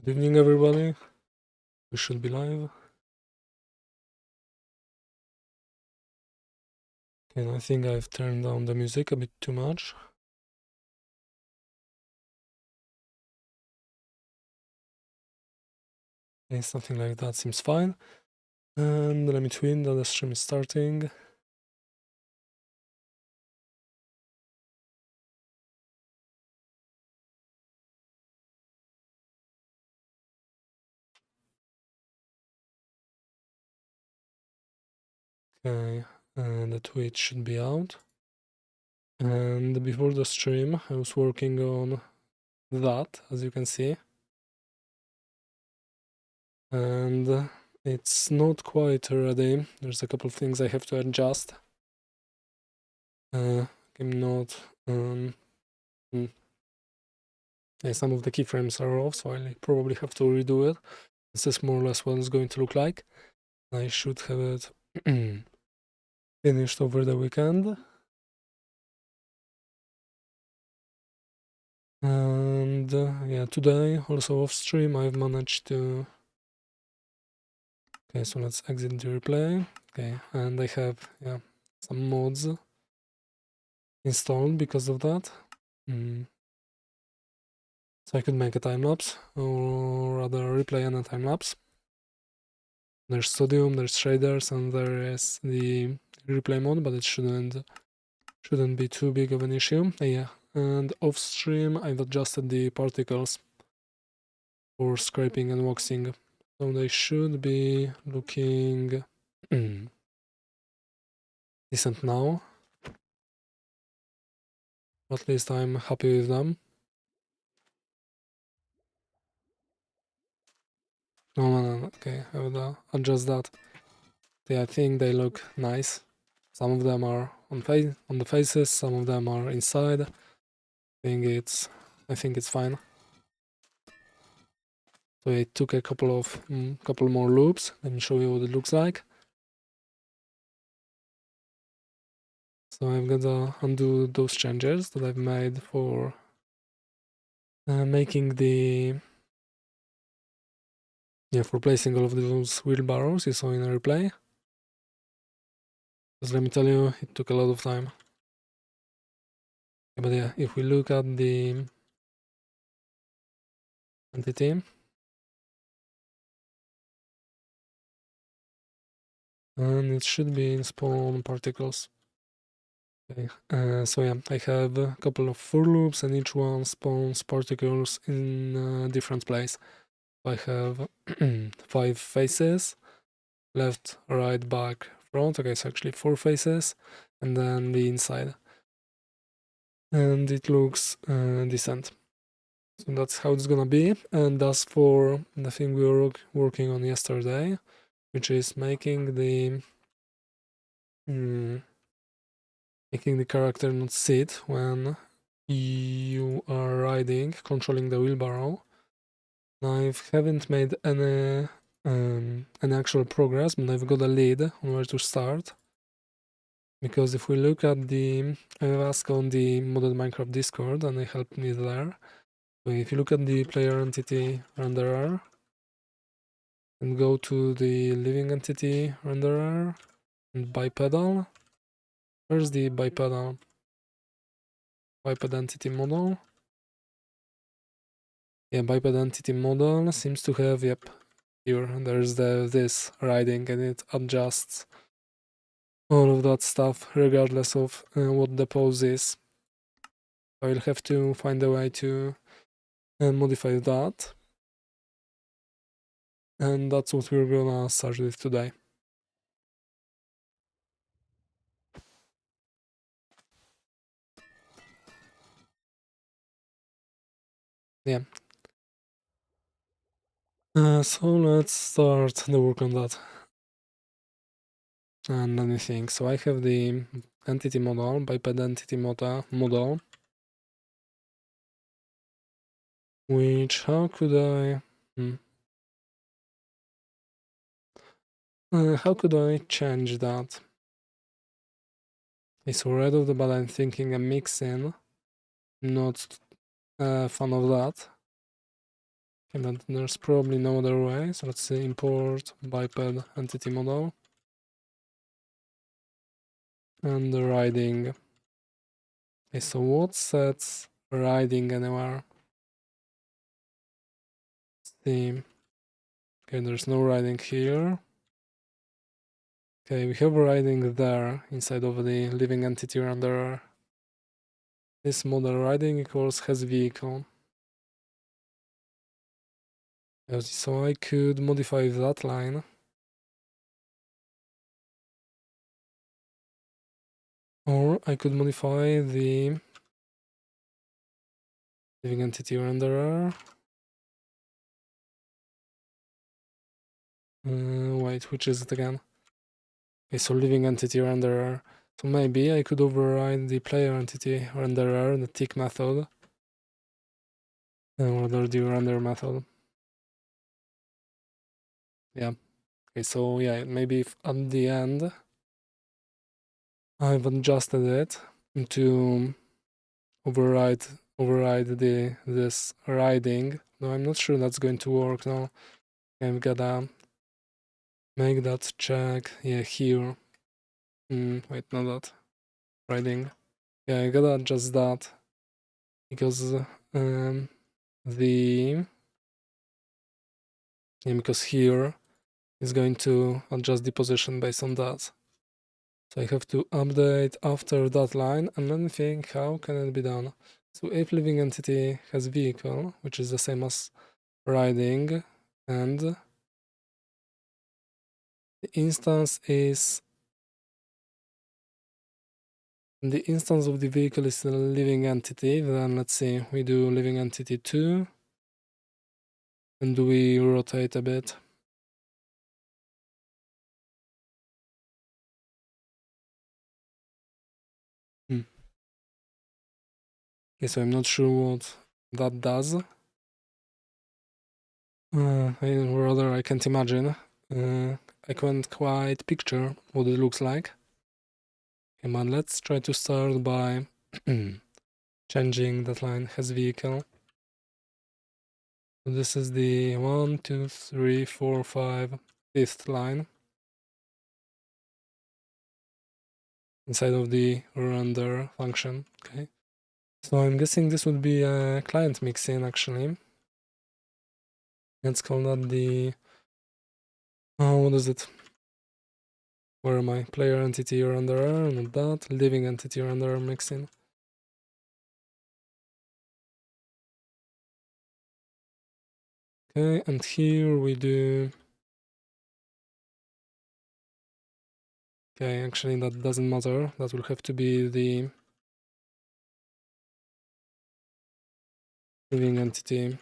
Good evening, everybody. We should be live. And I think I've turned down the music a bit too much. Okay, something like that seems fine. And let me twin that the stream is starting. Okay, and the Twitch should be out. And before the stream, I was working on that, as you can see. And it's not quite ready. There's a couple of things I have to adjust. I'm not... yeah, some of the keyframes are off, so I'll probably have to redo it. This is more or less what it's going to look like. I should have it finished over the weekend. And yeah, today, also off stream, I've managed to... Okay, so let's exit the replay. Okay, and I have some mods installed because of that. So I could make a time-lapse, or rather replay and a time-lapse. There's Studium, there's shaders, and there is the replay mode, but it shouldn't be too big of an issue. Yeah, and off stream I've adjusted the particles for scraping and waxing, so they should be looking decent now. At least I'm happy with them. No, okay, I will adjust that. Yeah, I think they look nice. Some of them are on the faces, some of them are inside. I think it's fine. So I took a couple more loops. Let me show you what it looks like. So I'm gonna undo those changes that I've made for making for placing all of those wheelbarrows you saw in a replay. Because let me tell you, it took a lot of time. But yeah, if we look at the entity, and it should be in spawn particles. Okay, so yeah, I have a couple of for loops, and each one spawns particles in a different place. I have 5 faces, left, right, back, front. Okay, so actually 4 faces, and then the inside. And it looks decent. So that's how it's gonna be. And as for the thing we were working on yesterday, which is making the character not sit when you are riding, controlling the wheelbarrow. I haven't made any actual progress, but I've got a lead on where to start. Because if we look at I've asked on the modded Minecraft Discord, and they helped me there. So if you look at the player entity renderer and go to the living entity renderer and bipedal, where's the bipedal entity model? Yeah, biped entity model seems to have, yep, here there's this riding, and it adjusts all of that stuff regardless of what the pose is. I'll have to find a way to modify that, and that's what we're gonna start with today. Yeah. So let's start the work on that. And let me think. So I have the entity model, biped entity model, which how could I change that? Okay, so right off the bat I'm thinking a mix-in, not a fan of that. And then there's probably no other way, so let's say import biped entity model. And the riding. Okay, so what sets riding anywhere? Let's see. Okay, there's no riding here. Okay, we have a riding there inside of the living entity renderer. This model riding equals has vehicle. So I could modify that line. Or I could modify the living entity renderer. Wait, which is it again? Okay, so living entity renderer. So maybe I could override the player entity renderer, the tick method, or the render method. Yeah. Okay, so yeah, maybe if at the end I've adjusted it to override this riding. No, I'm not sure that's going to work now. I've gotta make that check. Yeah, here. Wait, not that. Riding. Yeah, I gotta adjust that because because here is going to adjust the position based on that. So I have to update after that line and then think how can it be done. So if living entity has vehicle, which is the same as riding, and the instance of the vehicle is a living entity, then let's see, we do living entity 2 and we rotate a bit. Okay, so I'm not sure what that does. I can't imagine. I can't quite picture what it looks like. Okay, but let's try to start by changing that line has vehicle. So this is the 1, 2, 3, 4, 5, 5th line inside of the render function. Okay. So I'm guessing this would be a client mixin actually. Let's call that the what is it? Where am I? Player entity renderer, not that. Living entity renderer mixin. Okay, and here we do. Okay, actually that doesn't matter. That will have to be the living entity.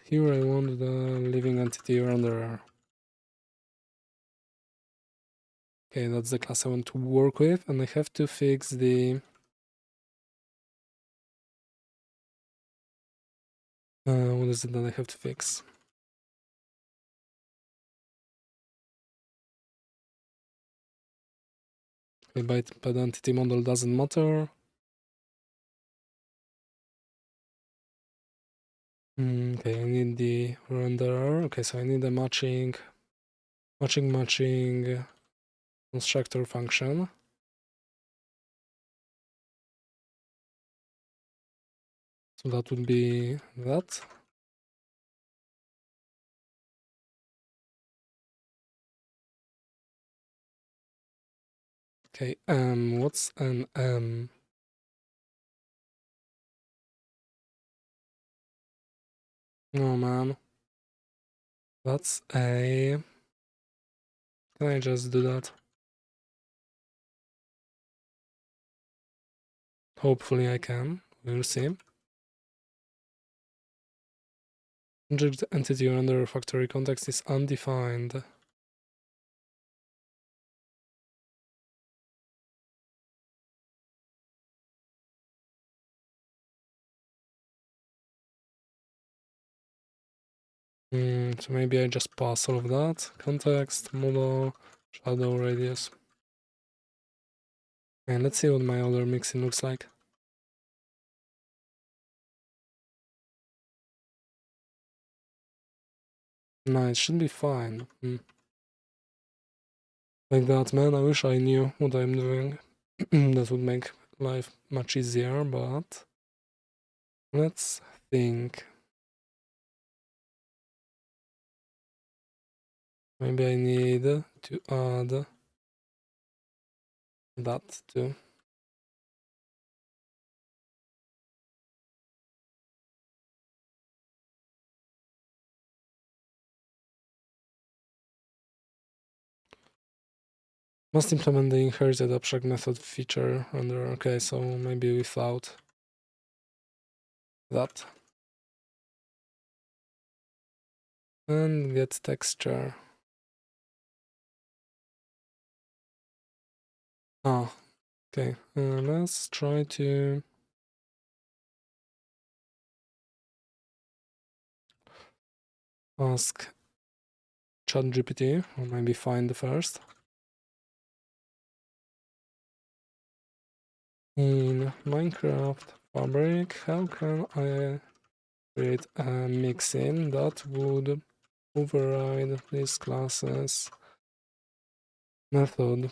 Here I want the living entity renderer. Okay, that's the class I want to work with, and I have to fix the what is it that I have to fix? Okay, but entity model doesn't matter. Okay, I need the renderer. Okay, so I need a matching constructor function. So that would be that. Okay, what's an M? Oh man. That's a... Can I just do that? Hopefully I can. We'll see. Object entity renderer factory context is undefined. So maybe I just pass all of that. Context, model, shadow, radius. And let's see what my other mixing looks like. No, it should be fine. Like that, man, I wish I knew what I'm doing. That would make life much easier, but let's think. Maybe I need to add that too. Must implement the inherited abstract method feature under, okay, so maybe without that. And get texture. Ah, okay, let's try to ask ChatGPT, or maybe find first. In Minecraft Fabric, how can I create a mixin that would override this class's method?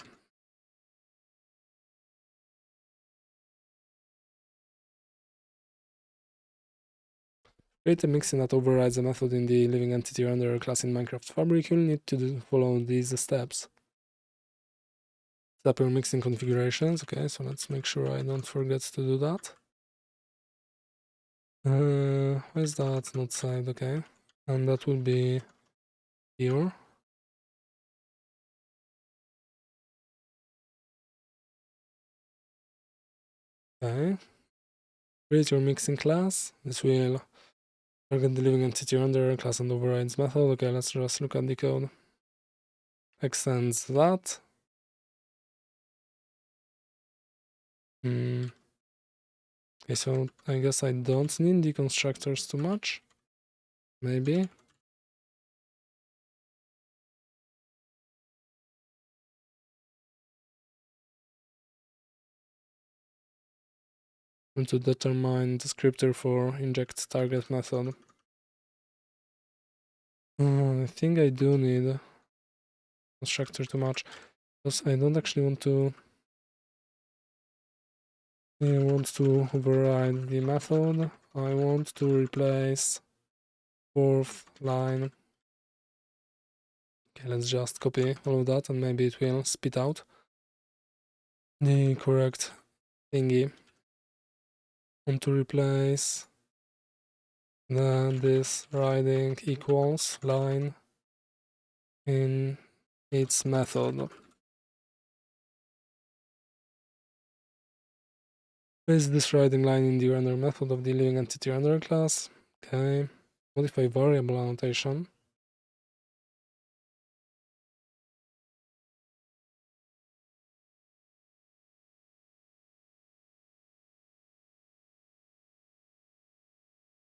Create a mixin that overrides a method in the living entity renderer class in Minecraft Fabric. You'll need to follow these steps. Set up your mixing configurations. Okay, so let's make sure I don't forget to do that. Why is that not saved? Okay, and that will be here. Okay, create your mixing class. This will target the living entity renderer class and overrides method. Okay, let's just look at the code. Extends that. Okay, so I guess I don't need the constructors too much. Maybe. And to determine descriptor for inject target method. I think I do need constructor too much because I don't actually want to override the method. I want to replace fourth line. Okay, let's just copy all of that and maybe it will spit out the correct thingy. Want to replace this riding equals line in its method. Place this riding line in the render method of the living entity renderer class. Okay. Modify variable annotation.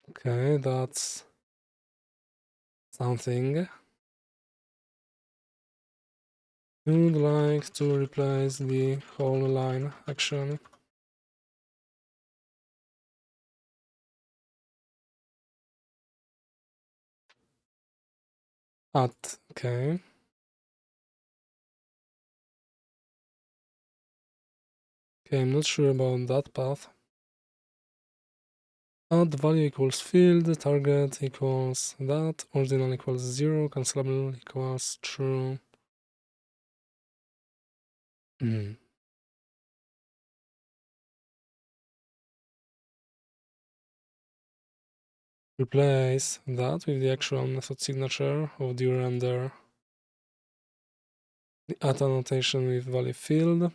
Okay, that's something. I would like to replace the whole line actually. Okay. Okay, I'm not sure about that path. Add value equals field, target equals that, ordinal equals 0, cancelable equals true. Replace that with the actual method signature of the render. The add annotation with value field.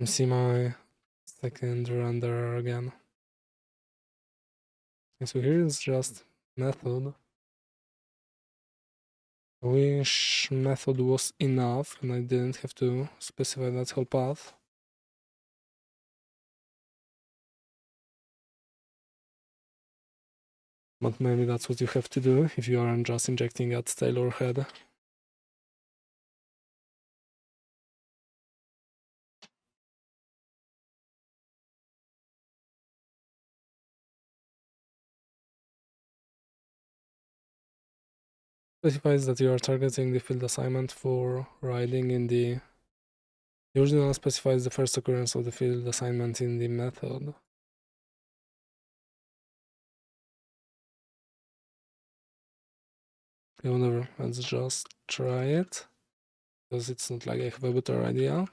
See my second renderer again. Okay, so here is just method. I wish method was enough and I didn't have to specify that whole path. but maybe that's what you have to do if you aren't just injecting at tail or head. Specifies that you are targeting the field assignment for riding in the original specifies the first occurrence of the field assignment in the method. Okay, whatever, let's just try it, because it's not like I have a better idea.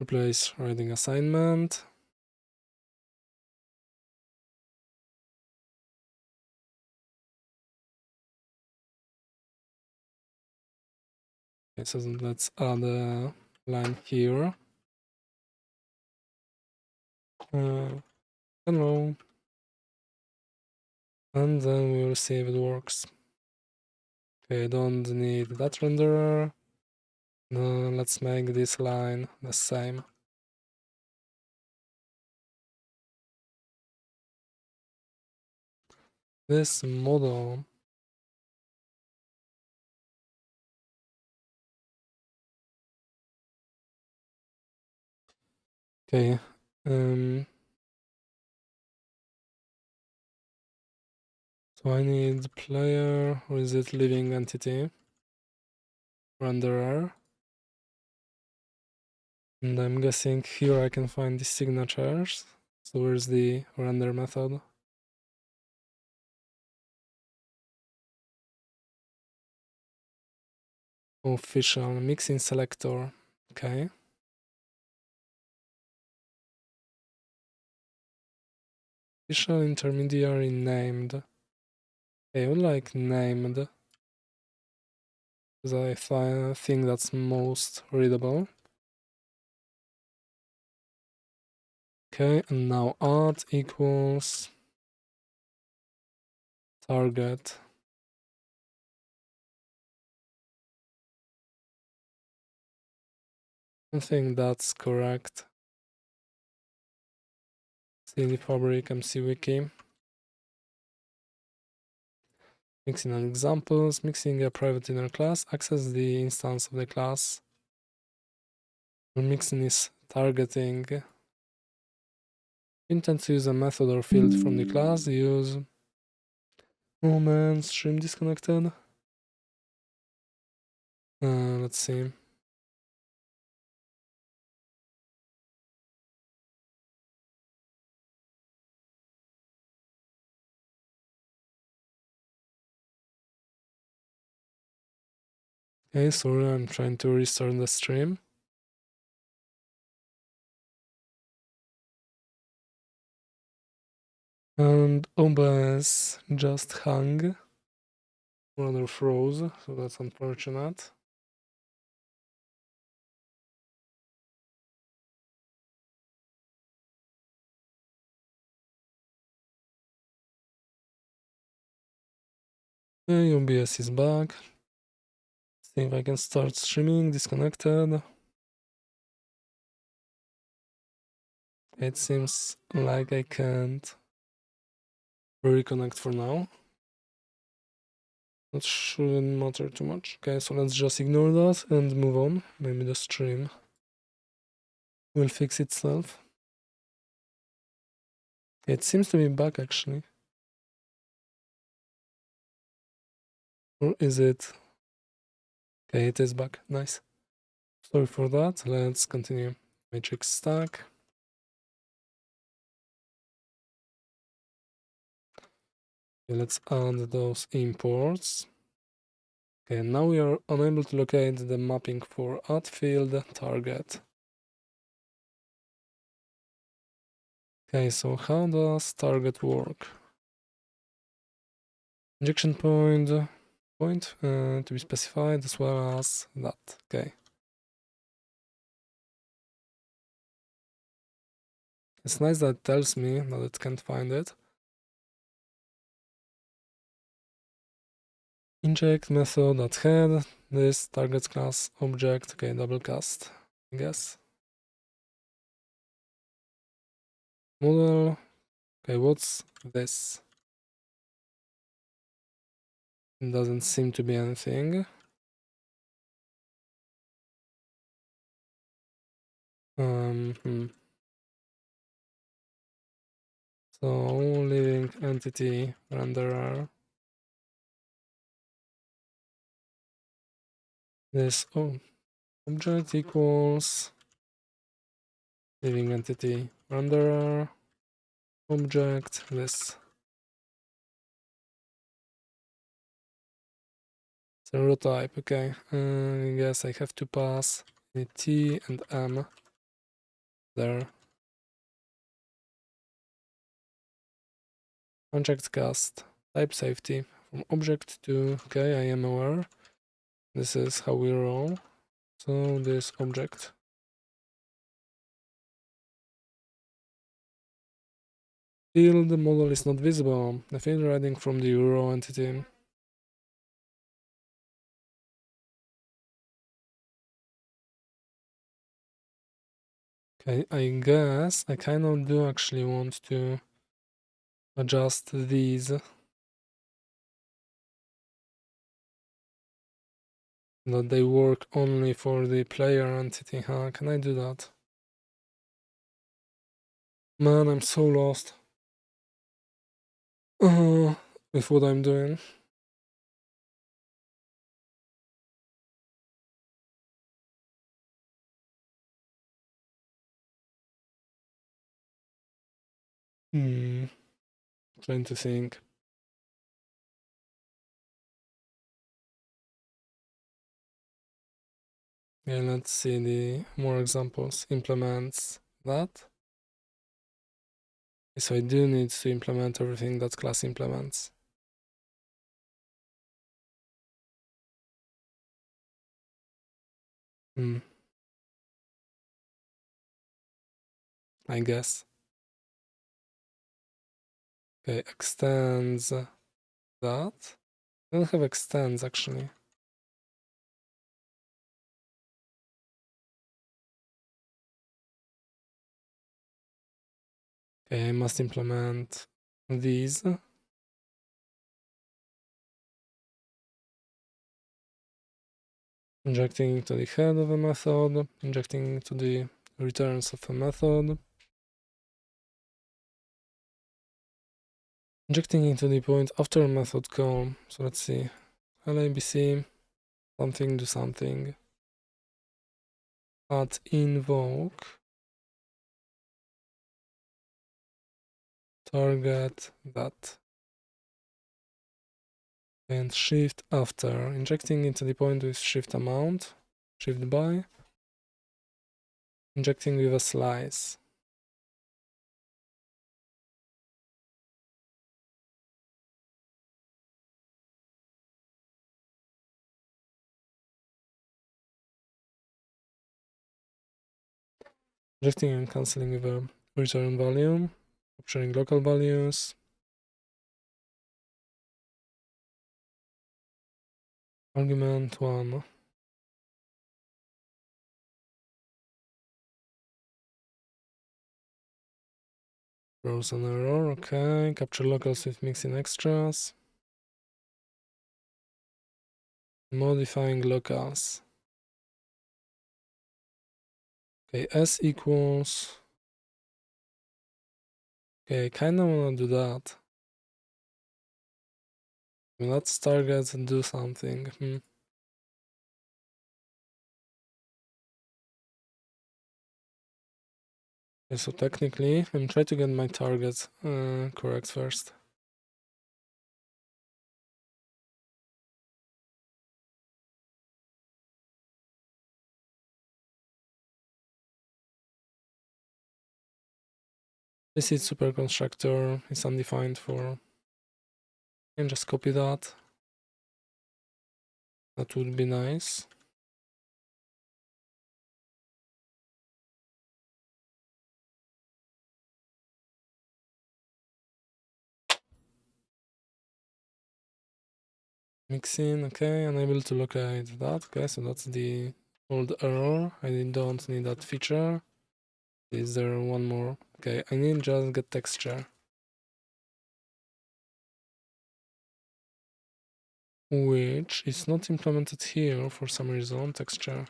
Replace riding assignment. Okay, so let's add a line here. Hello. And then we'll see if it works. Okay, I don't need that renderer. Let's make this line the same. This model. Okay. So I need player, or is it living entity? Renderer. And I'm guessing here I can find the signatures. So where's the render method? Official mixing selector. Okay. Official intermediary named. Okay, I would like named, because I think that's most readable. Okay, and now add equals target. I think that's correct. See the fabric MC wiki. Mixing on examples, mixing a private inner class, access the instance of the class. When mixing is targeting, intend to use a method or field from the class, use. Oh man, stream disconnected. Let's see. Okay, sorry, I'm trying to restart the stream. And OBS just hung. Rather froze, so that's unfortunate. Okay, OBS is back. See if I can start streaming, disconnected. It seems like I can't reconnect for now. That shouldn't matter too much. Okay, so let's just ignore that and move on. Maybe the stream will fix itself. It seems to be back actually. Or is it? Okay, it is back. Nice. Sorry for that. Let's continue. Matrix stack. Okay, let's add those imports. Okay, now we are unable to locate the mapping for add field target. Okay, so how does target work? Injection point to be specified as well as that. Okay. It's nice that it tells me that it can't find it. Inject method at head, this target class object, okay, double cast, I guess. model. Okay, what's this? It doesn't seem to be anything. So living entity renderer. This object equals living entity renderer object this zero type. Okay, I guess I have to pass a T and M there. Object cast type safety from object to okay, I am aware. This is how we roll. So this object. Field model is not visible. The field reading from the URL entity. Okay, I guess I kind of do actually want to adjust these. That they work only for the player entity, huh? Can I do that? Man, I'm so lost. With what I'm doing. Trying to think. Yeah, let's see the more examples. Implements that. So I do need to implement everything that class implements. I guess. Okay, extends that. I don't have extends actually. Okay, I must implement these. Injecting into the head of a method, injecting into the returns of a method, injecting into the point after a method call. So let's see. LABC, something do something. At invoke, target that. And shift after, injecting into the point with shift amount, shift by, injecting with a slice. Injecting and cancelling with a return value, capturing local values. Argument 1. Throws an error, okay. Capture locals with mixing extras. Modifying locals. Okay, S equals. Okay, I kinda wanna do that. Let's target and do something. Okay, so technically, I'm trying to get my target correct first. This is super constructor is undefined for. I can just copy that. That would be nice. Mixing, okay, unable to locate that. Okay, so that's the old error. I don't need that feature. Is there one more Okay, I need just get texture. Which is not implemented here for some reason, texture.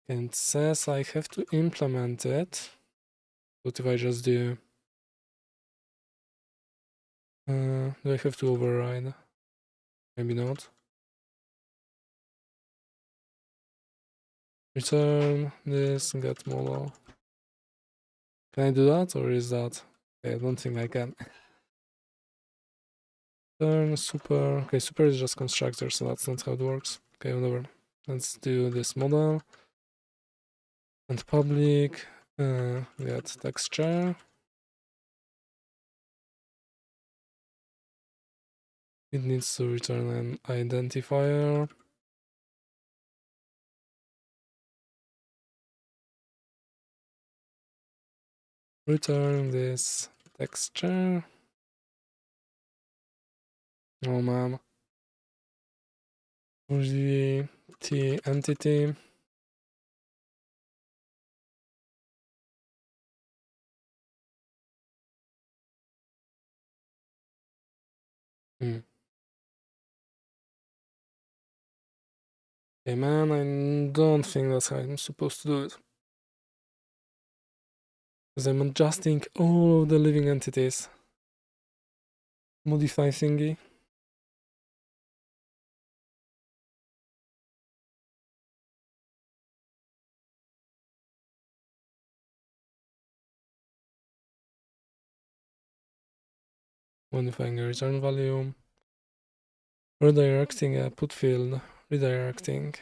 And it says I have to implement it. What if I just do? Do I have to override? Maybe not. Return this, get model. Can I do that, or is that? Okay, I don't think I can. Turn super. Okay, super is just constructor, so that's not how it works. Okay, whatever. Let's do this model. And public, get texture. It needs to return an identifier. Return this texture. Oh man. The T entity. Okay, man, I don't think that's how I'm supposed to do it. Because I'm adjusting all of the living entities. Modify thingy. Modifying a return value. Redirecting a put field. Redirecting.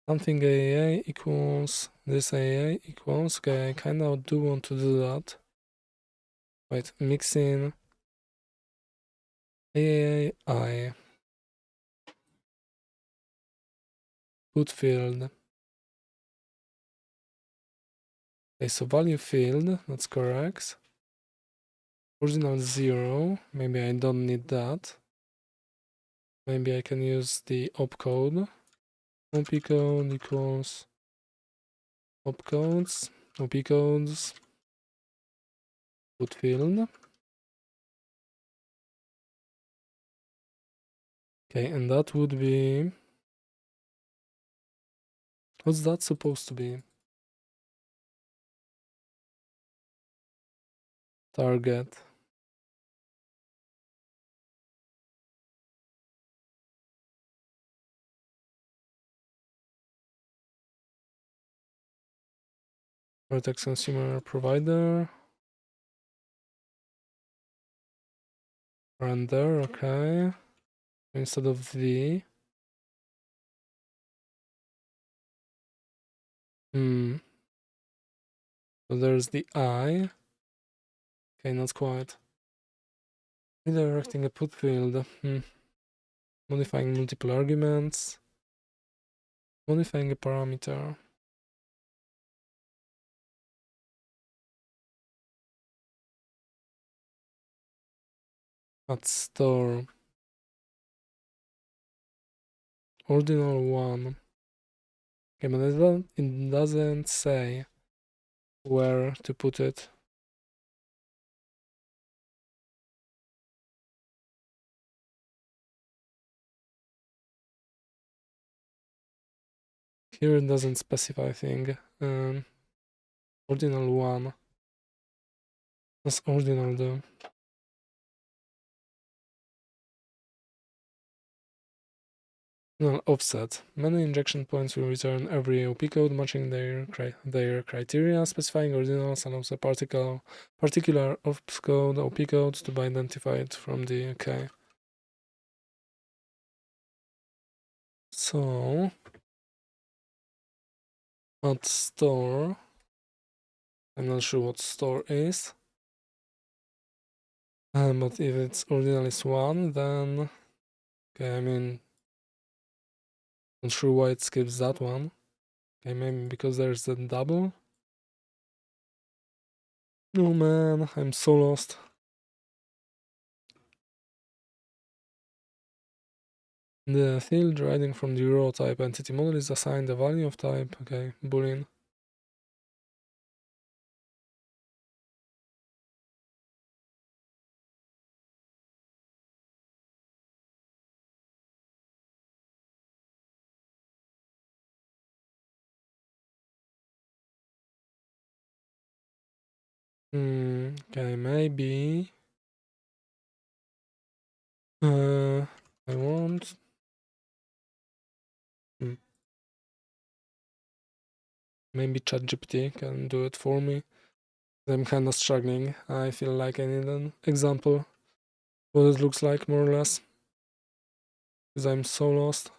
Something AAA equals this AAA equals. Okay, I kind of do want to do that. Wait, mixing AAI. Put field. Okay, so value field, that's correct. Original 0, maybe I don't need that. Maybe I can use the opcode. Opcode equals opcodes, opcodes, put field. Okay, and that would be... What's that supposed to be? Target. Vertex consumer provider. Render, okay. Instead of V. So there's the I. Okay, not quite. Redirecting a put field. Modifying multiple arguments. Modifying a parameter. At store. Ordinal 1. Okay, but it doesn't say where to put it. Here it doesn't specify thing. Ordinal 1. What's ordinal do? No, offset. Many injection points will return every OP code matching their criteria. Specifying ordinals allows a particular ops code, OP code to be identified from the OK. So at store, I'm not sure what store is. But if it's ordinal is 1, then okay, I mean, not sure why it skips that one. Okay, maybe because there's the double. Oh man, I'm so lost. The field riding from the raw type entity model is assigned a value of type, okay, boolean. Okay, maybe I want maybe ChatGPT can do it for me. I'm kinda struggling. I feel like I need an example what it looks like more or less. Because I'm so lost.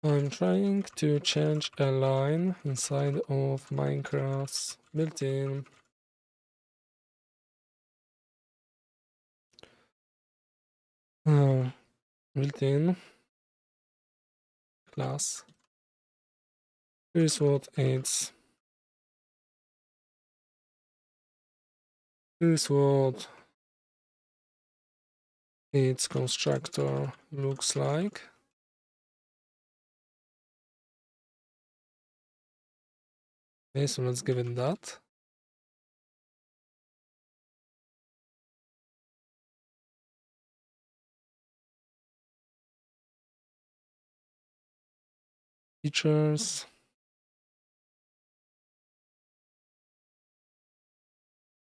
I'm trying to change a line inside of Minecraft's built-in built-in class. Here's what its constructor looks like. Okay, so let's give it that. Features.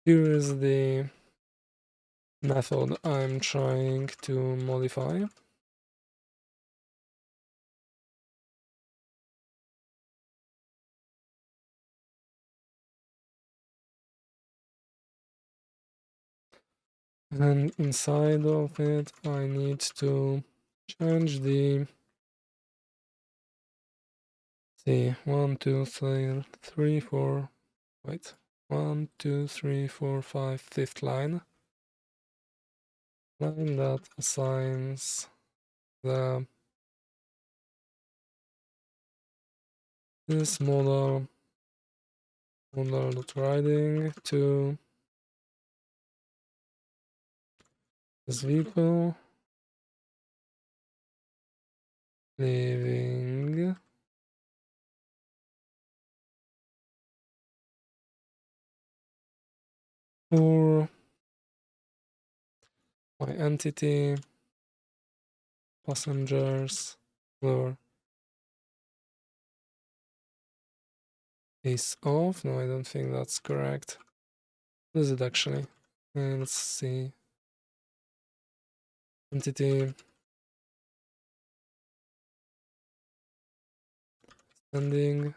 Here is the method I'm trying to modify. And inside of it, I need to change the, see, 1, 2, 3, 4, wait, 1, 2, 3, 4, 5, fifth line. Line that assigns the this model.riding to this vehicle living for my entity passengers floor is off. No, I don't think that's correct. What is it actually? Let's see. Entity sending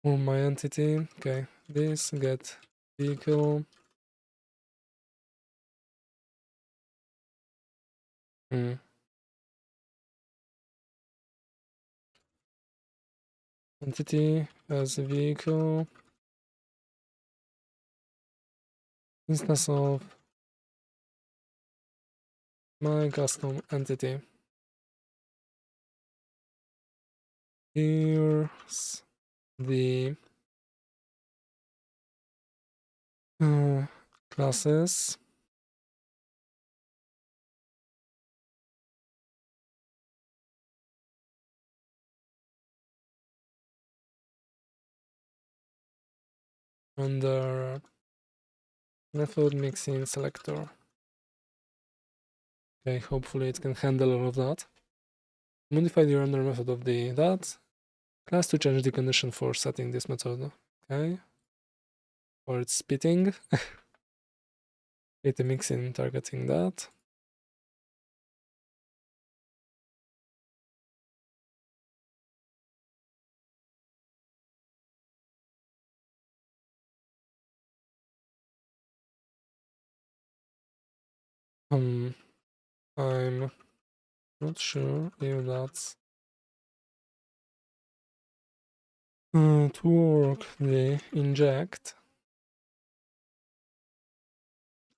for my entity. Okay, this get vehicle. Entity as a vehicle. Instance of my custom entity. Here's the classes. Under method mixing selector. Okay, hopefully it can handle all of that. Modify the render method of the that class to change the condition for setting this method. Okay. Or it's spitting. Create a mixing targeting that. I'm not sure if that's to work. The inject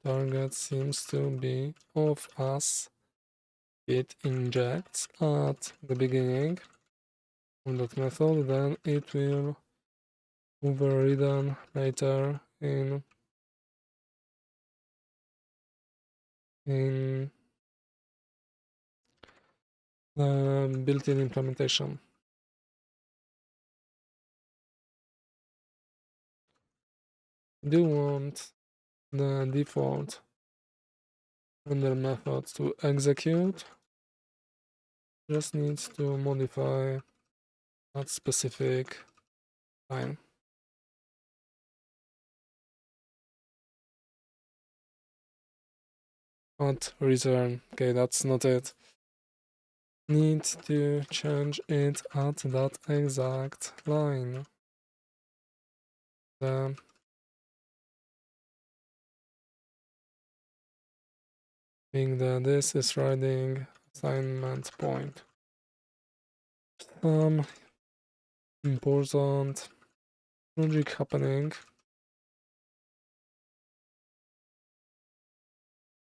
target seems to be of as it injects at the beginning of that method, then it will overridden later in in the built-in implementation. Do you want the default render method to execute? Just needs to modify that specific line. Not return. Okay, that's not it. Need to change it at that exact line. The being that this is writing assignment point. Important logic happening.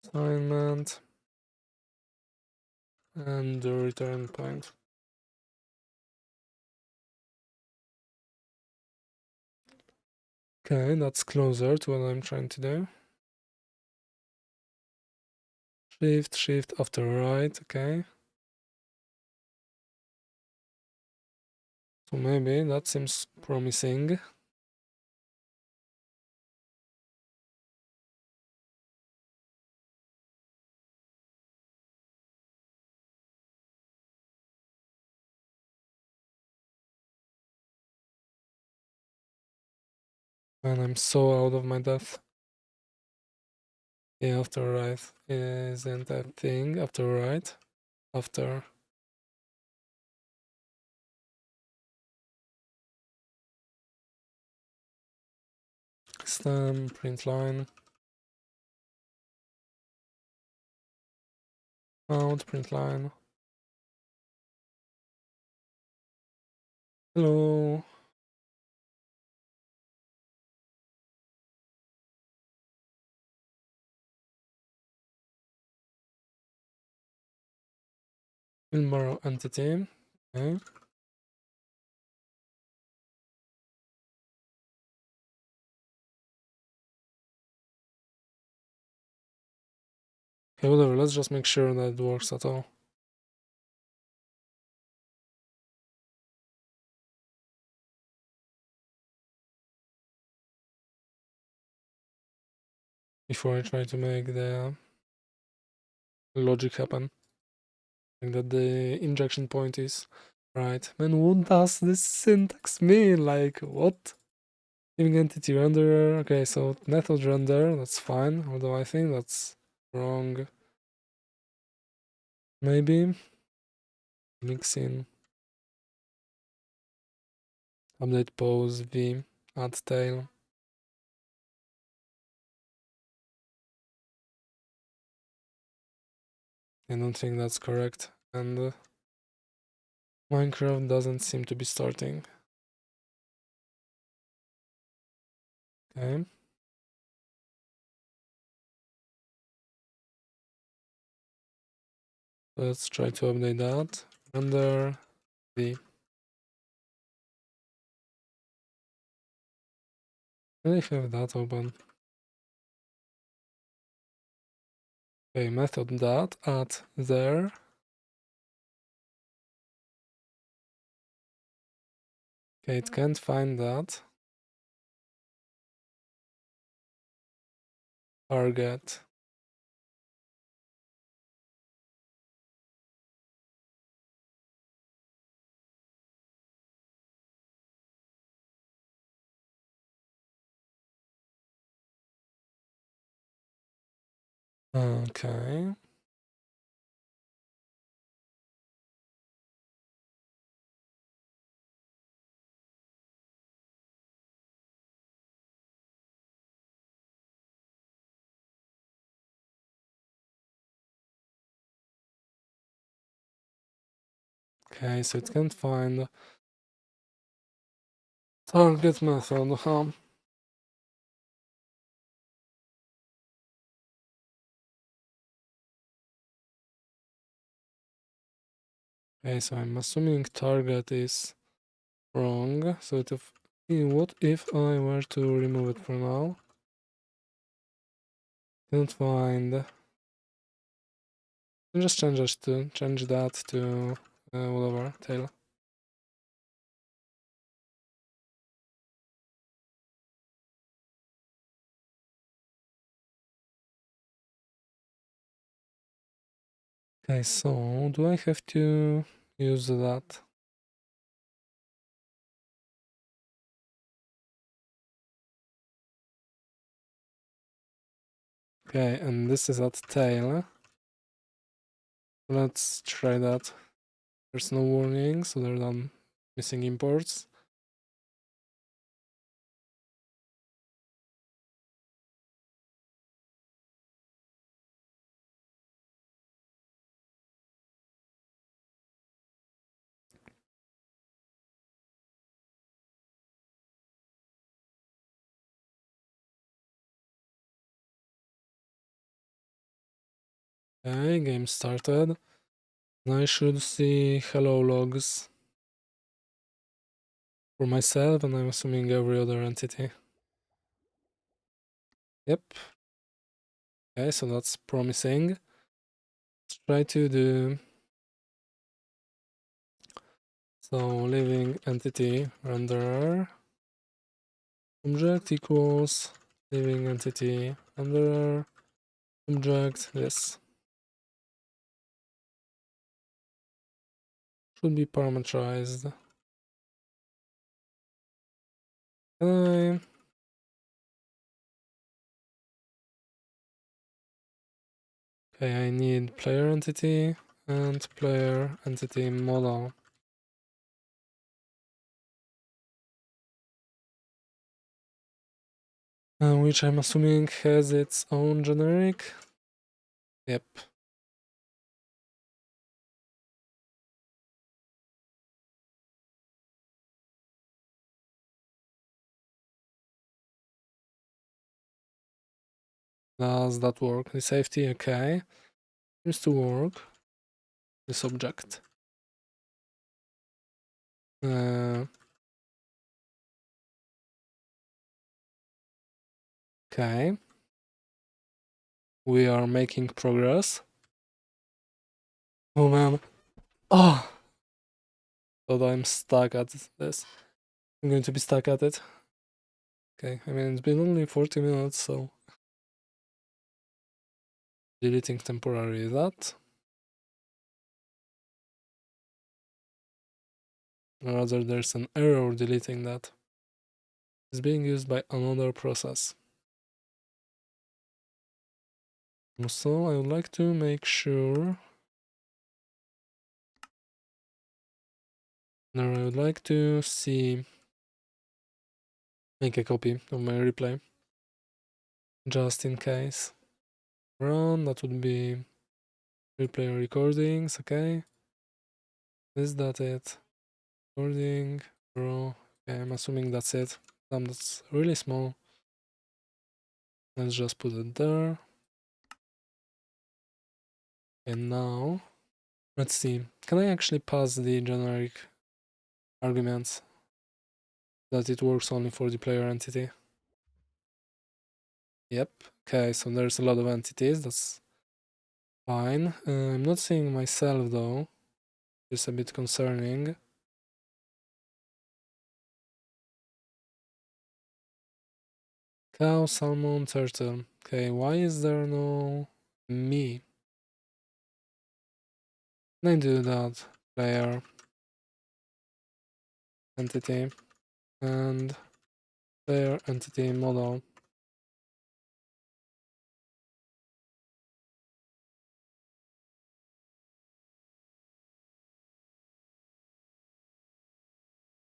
Assignment and the return point. Okay, that's closer to what I'm trying to do. Shift after right, okay. So maybe that seems promising. And I'm so out of my depth. Yeah, after right isn't a thing. After right, after stem print line, out print line. Hello. Wheelbarrow entity. Okay. Okay, whatever. Let's just make sure that it works at all. Before I try to make the logic happen. Like that the injection point is right. Man, what does this syntax mean? Like, what? Giving entity renderer. Okay, so method render, that's fine. Although I think that's wrong. Maybe mixing update pose v add tail. I don't think that's correct. And Minecraft doesn't seem to be starting. Okay. Let's try to update that. Render v. I have that open. Okay, method that add there. Okay, it can't find that. Target. Okay. Okay, so it can't find target method, huh? Okay, so I'm assuming target is wrong. So what if I were to remove it for now? Can't find And just change that to whatever tail. Okay, so do I have to use that? Okay, and this is at tail. Let's try that. There's no warnings other than missing imports. Okay, game started. Now I should see hello logs for myself, and I'm assuming every other entity. Yep. Okay, so that's promising. Let's try to do so living entity renderer object equals living entity renderer object. This should be parameterized. Can Okay, I need player entity and player entity model. Which I'm assuming has its own generic. Yep. Does that work? The safety, okay. Seems to work. This object. Okay. We are making progress. Oh man. Oh! Thought I'm stuck at this. I'm going to be stuck at it. Okay, I mean, it's been only 40 minutes, so. Deleting temporary that. Or rather, there's an error deleting that. It's being used by another process. Also, I would like to make sure. Now I would like to see. Make a copy of my replay. Just in case. Run, that would be replay recordings, okay. Is that it? Recording, raw. Okay, I'm assuming that's it. That's really small. Let's just put it there. And now, let's see. Can I actually pass the generic arguments that it works only for the player entity? Yep. Okay, so there's a lot of entities. That's fine. I'm not seeing myself though. It's a bit concerning. Cow, salmon, turtle. Okay, why is there no me? Can I do that? Player, entity, and player entity model.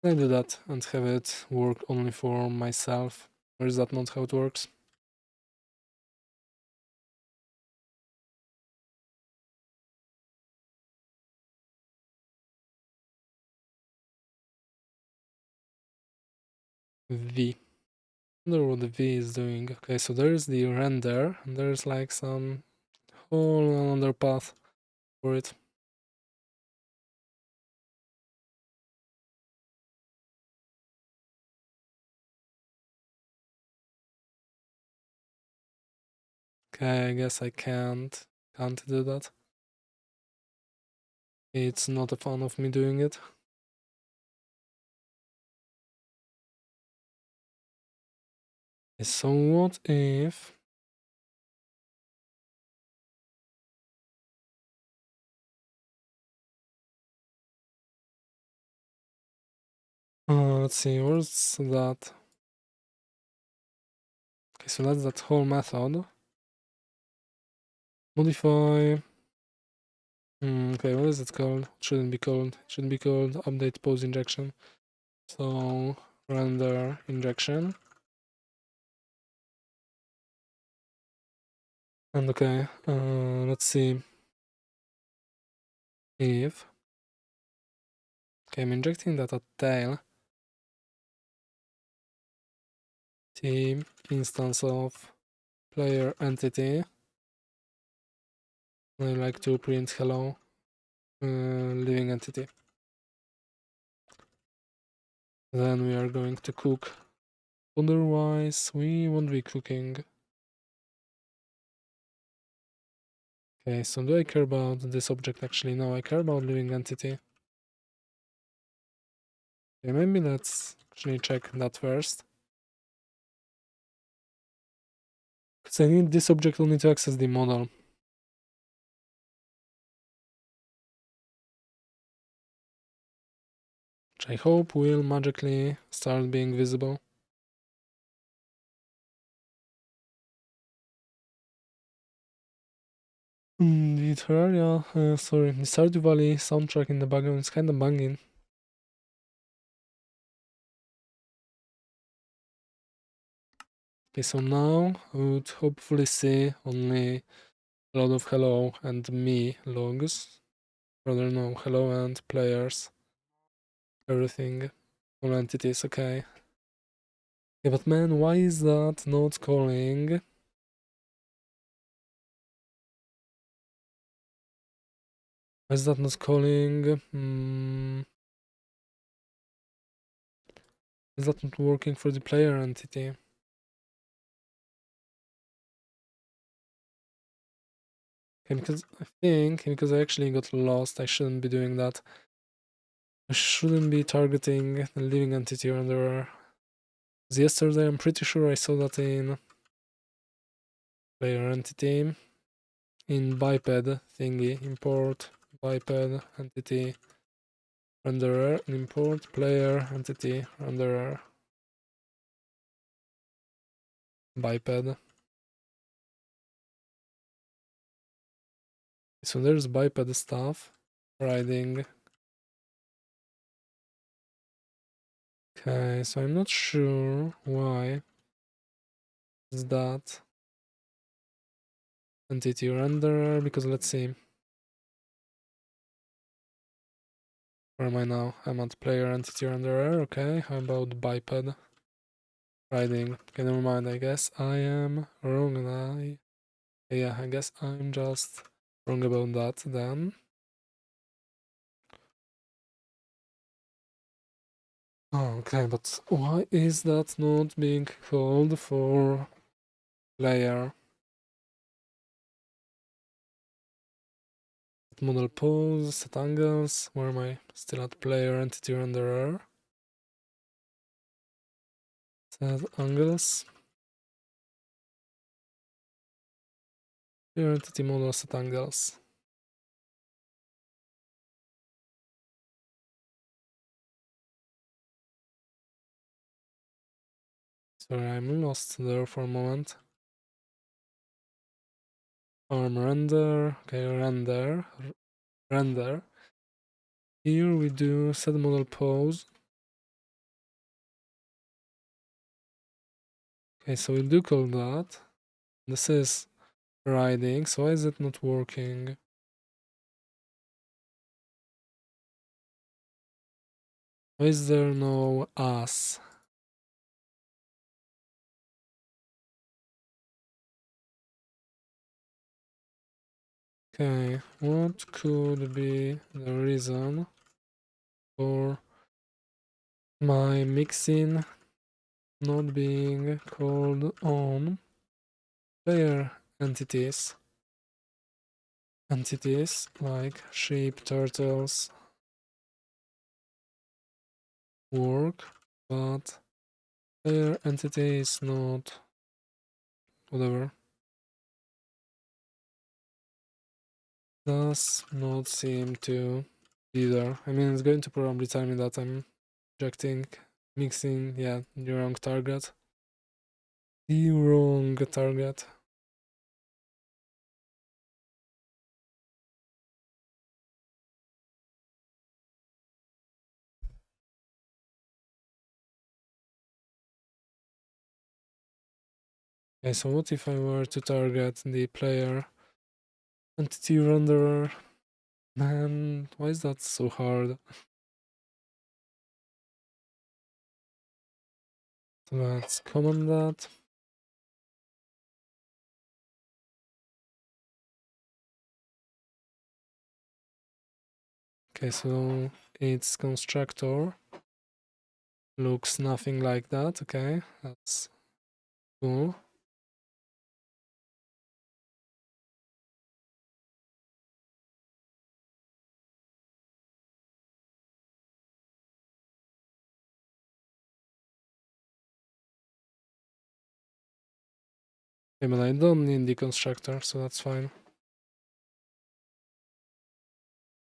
Can I do that and have it work only for myself? Or is that not how it works? V. I wonder what the V is doing. Okay, so there's the render, and there's like some whole another path for it. Okay, I guess I can't do that. It's not a fan of me doing it. So what if let's see, where's that? Okay, so that's that whole method. Modify. Okay, what is it called? It shouldn't be called. It should be called update pose injection. So render injection. And okay, let's see if okay, I'm injecting that at tail team instance of player entity. I like to print hello living entity. Then we are going to cook. Otherwise, we won't be cooking. Okay, so do I care about this object actually? No, I care about living entity. Okay, maybe let's actually check that first. Because I need this object only to access the model. Which I hope will magically start being visible. The Terraria, sorry, the Stardew Valley soundtrack in the background is kinda banging. Okay, so now I would hopefully see only a lot of hello and me logs. Rather no, hello and players. Everything. All entities, okay. Yeah, but man, why is that not calling? Why is that not calling? Is that not working for the player entity? Okay, because I think, because I actually got lost, I shouldn't be doing that. I shouldn't be targeting the living entity renderer. Yesterday, I'm pretty sure I saw that in player entity, in biped thingy, import biped entity renderer, and import player entity renderer biped. So there's biped stuff, riding. Okay, so I'm not sure why is that entity renderer, because let's see. Where am I now? I'm at player entity renderer, okay. How about biped riding? Okay, never mind, I guess I am wrong and yeah, I guess I'm just wrong about that then. Oh, okay, but why is that not being called for player? Model pose, set angles, where am I? Still at player entity renderer. Set angles. Player entity model set angles. Sorry, I'm lost there for a moment. Arm render, okay, render. Here we do set model pose. Okay, so we do call that. This is riding, so why is it not working? Why is there no us? Okay, what could be the reason for my mixin not being called on player entities? entities like sheep, turtles work, but player entity is not. Whatever. Does not seem to either. I mean, it's going to probably tell me that I'm injecting, mixing, yeah, the wrong target. The wrong target. Okay, so what if I were to target the player entity renderer? Man, why is that so hard? So let's comment that. Okay, so its constructor looks nothing like that. Okay, that's cool. Okay, but I don't need the constructor, so that's fine.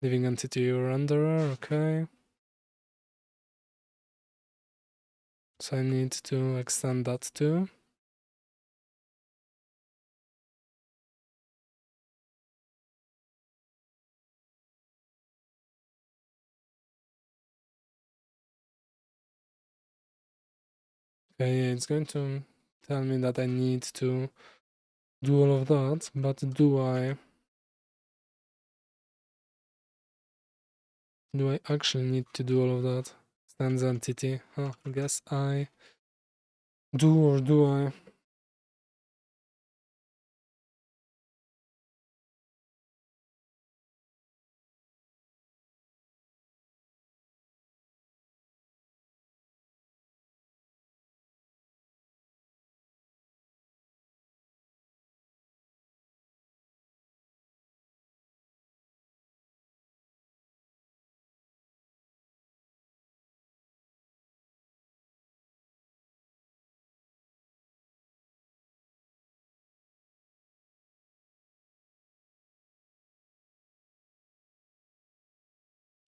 Living entity renderer, okay. So I need to extend that too. Okay, it's going to tell me that I need to do all of that, but do I actually need to do all of that? Stands entity. Huh, I guess I do, or do I?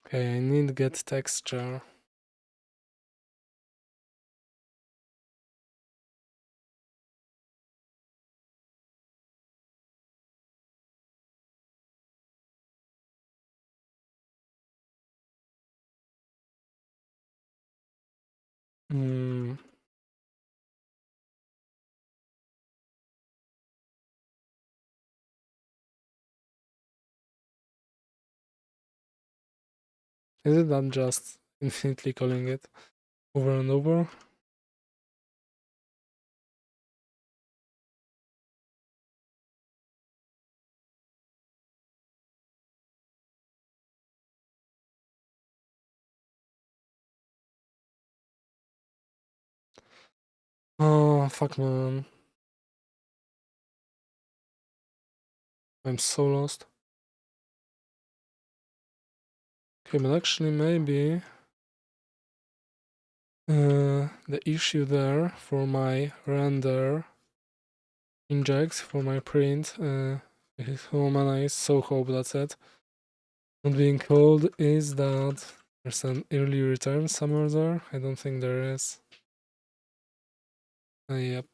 Okay, I need get texture. Hmm. Is it not just infinitely calling it over and over? Oh, fuck, man. I'm so lost. Okay, but actually, maybe the issue there for my render inject, for my print, oh man, I so hope that's it. Not being called is that there's an early return somewhere there. I don't think there is. Yep.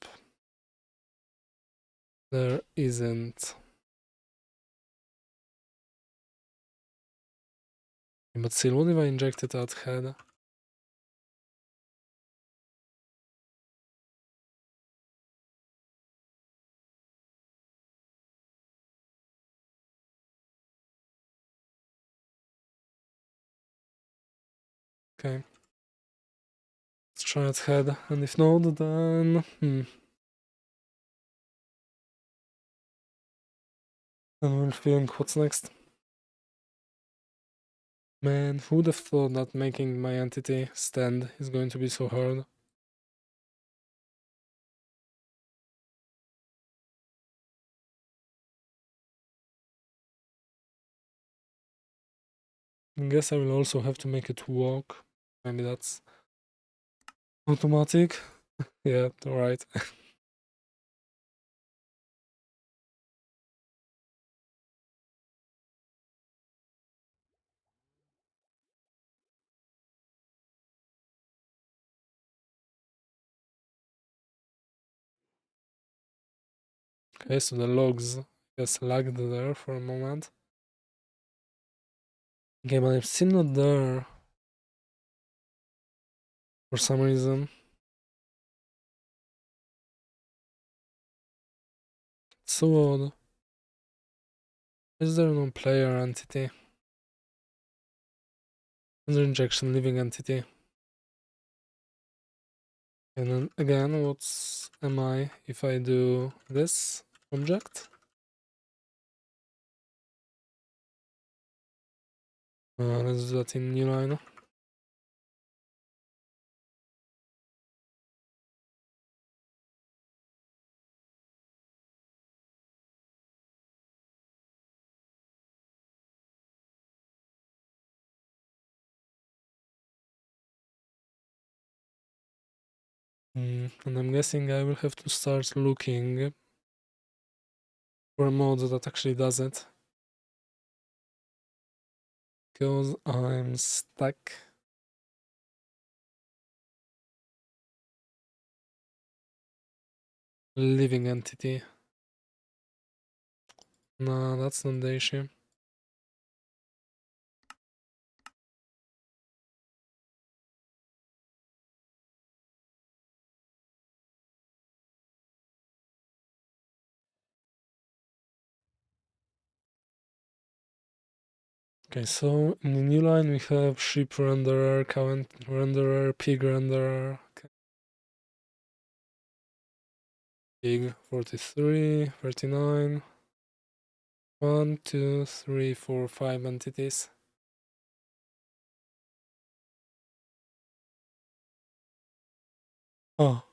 There isn't. But still, what if I injected that head? Okay. Let's try that head, and if not, then... Then we'll think what's next. Man, who would have thought that making my entity stand is going to be so hard? I guess I will also have to make it walk. Maybe that's automatic. Yeah, alright. Okay, so the logs just lagged there for a moment. Okay, but I'm still not there for some reason. It's so odd. Is there no player entity? Under injection, living entity. And then again, what's am I if I do this object? Let's do that in new line. And I'm guessing I will have to start looking for a mode that actually does it. Because I'm stuck. Living entity. No, that's not the issue. Okay, so in the new line we have sheep renderer, cow renderer, pig renderer. Okay. Pig 43, 39. 1, 2, 3, 4, 5 entities. Oh.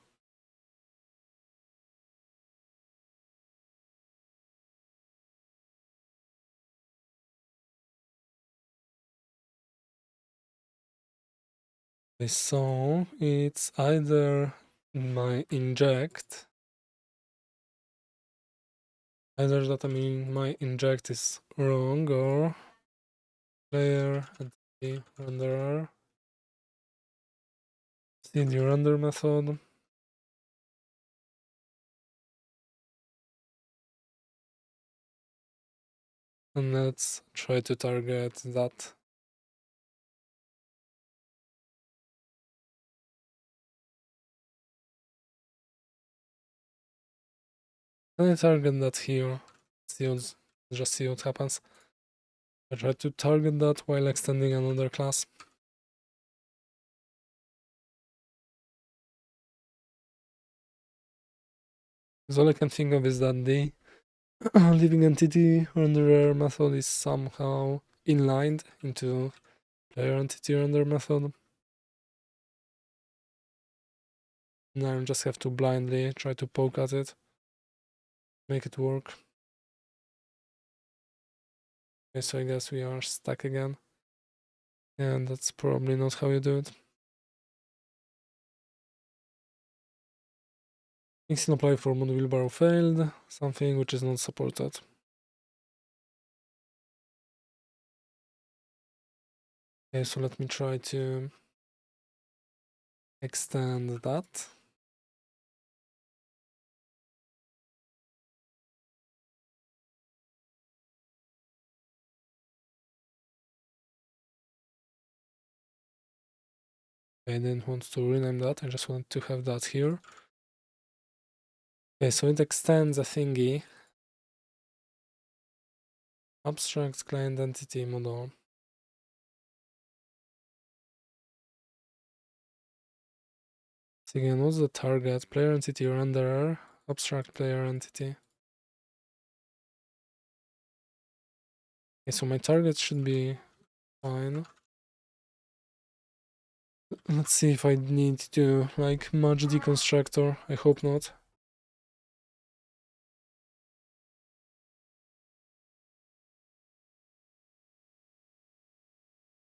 So it's either my inject, either that my inject is wrong or player entity renderer. See the render method. And let's try to target that. Can I target that here? Just see what happens. I try to target that while extending another class. Because all I can think of is that the living entity renderer method is somehow inlined into player entity render method. Now I just have to blindly try to poke at it, make it work. Okay, so I guess we are stuck again. And that's probably not how you do it. Mixing apply for mod wheelbarrow failed, something which is not supported. Okay, so let me try to extend that. I didn't want to rename that, I just want to have that here. Okay, so it extends a thingy. Abstract client entity model. So again, what's the target? Player entity renderer, abstract player entity. Okay, so my target should be fine. Let's see if I need to like merge deconstructor. I hope not.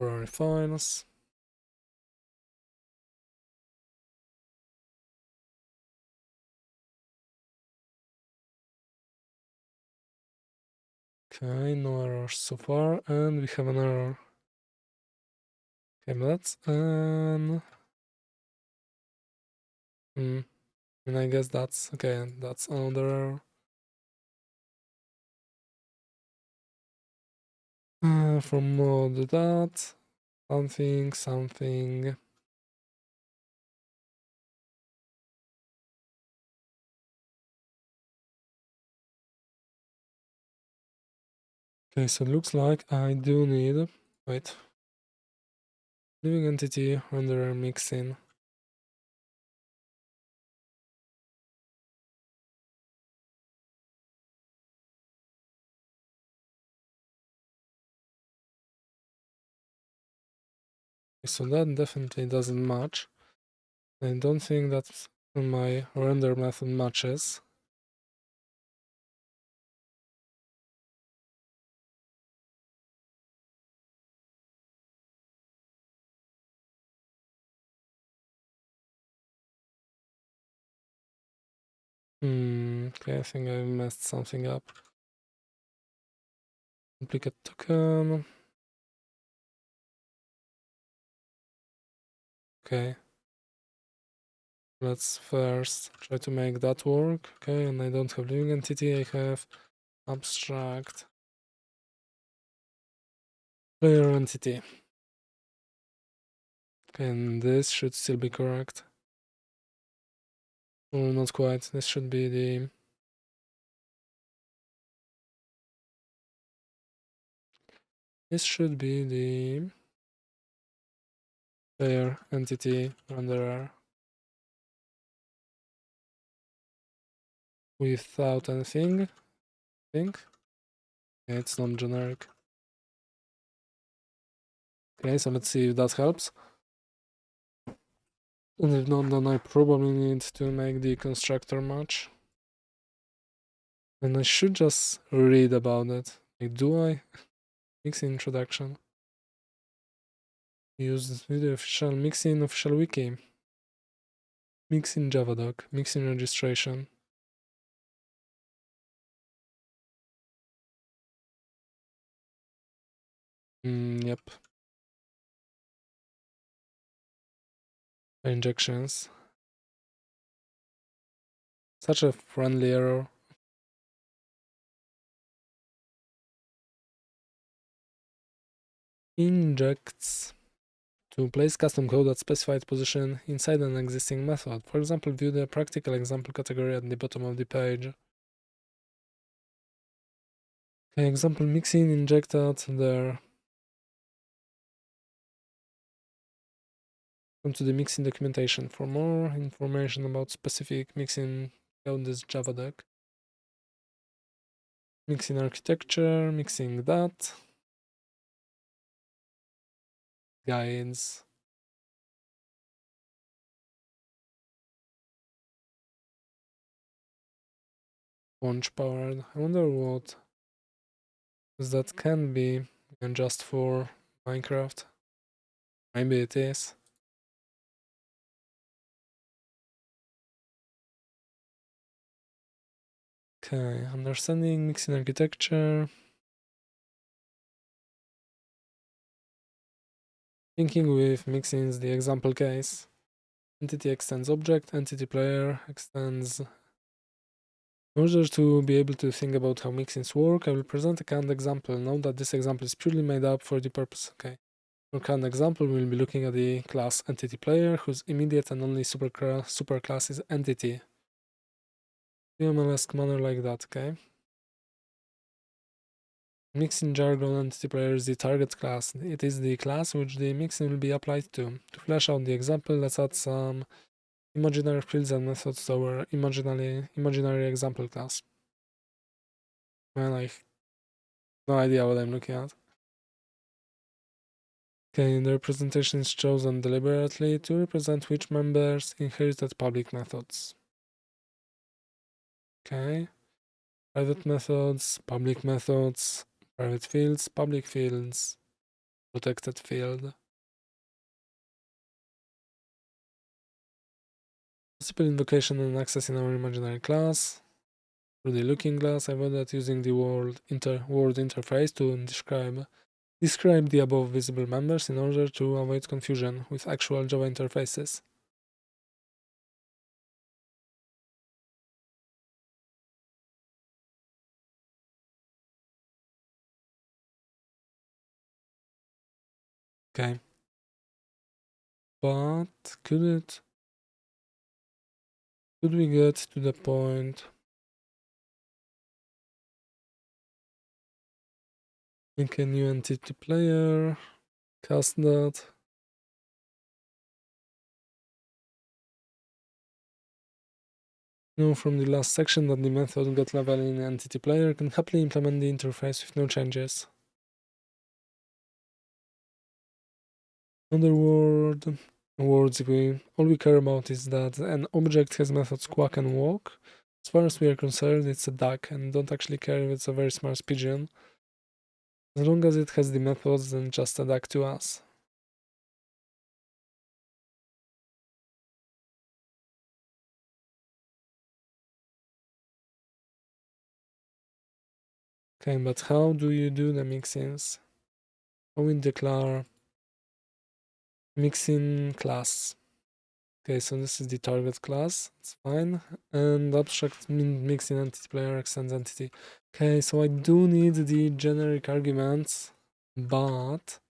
temporary files. Okay, no errors so far, and we have an error. Okay, but that's and I guess that's okay. That's another error. From mode that something. Okay, so it looks like I do need wait. Living entity renderer mixin. So that definitely doesn't match. I don't think that my render method matches. Okay, I think I messed something up. Duplicate token. Okay. Let's first try to make that work. Okay, and I don't have living entity, I have abstract player entity. Okay, and this should still be correct. Or not quite. This should be the player entity renderer without anything. I think. Yeah, it's not generic. Okay, so let's see if that helps. And if not, then I probably need to make the constructor match. And I should just read about it. Like, do I? Mixin introduction. Use video official Mixin official wiki. Mixin Javadoc. Mixin registration. Yep. Injections. Such a friendly error. Injects to place custom code at specified position inside an existing method. For example, view the practical example category at the bottom of the page. Okay, example Mixin injected there. Come to the Mixin documentation for more information about specific Mixin code is Javadoc. Mixin architecture, mixing that. Guides. Launch powered. I wonder what that can be just for Minecraft. Maybe it is. Okay, understanding mixing architecture. Thinking with mixing is the example case. Entity extends object, entity player extends. In order to be able to think about how mixins work, I will present a canned example. Note that this example is purely made up for the purpose. Okay. For canned example, we'll be looking at the class entity player, whose immediate and only superclass is entity. UML-esque manner like that, okay? Mixin jargon entity player is the target class. It is the class which the mixin will be applied to. To flesh out the example, let's add some imaginary fields and methods to our imaginary example class. Man, I have no idea what I'm looking at. Okay, the representation is chosen deliberately to represent which members inherited public methods. Okay, private methods, public fields, public fields. protected field. Possible invocation and access in our imaginary class. Through the looking glass, I avoided using the word interface to describe the above visible members in order to avoid confusion with actual Java interfaces. Okay. But could we get to the point? Make a new entity player, cast that. Know from the last section that the method getLevel in entity player can happily implement the interface with no changes. In other words, all we care about is that an object has methods quack and walk. As far as we are concerned, it's a duck, and don't actually care if it's a very smart pigeon. As long as it has the methods, then just a duck to us. Okay, but how do you do the mixins? How we declare mixin class? Okay, so this is the target class, it's fine. And abstract mixin entity player extends entity. Okay, so I do need the generic arguments, but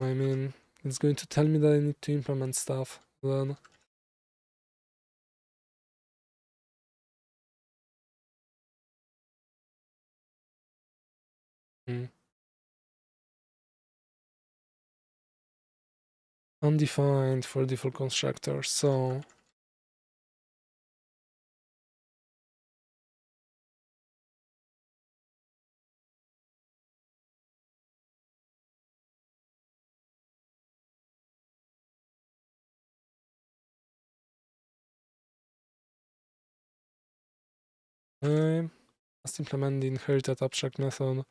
I mean, it's going to tell me that I need to implement stuff then. Undefined for default constructor, so I must implement the inherited abstract method.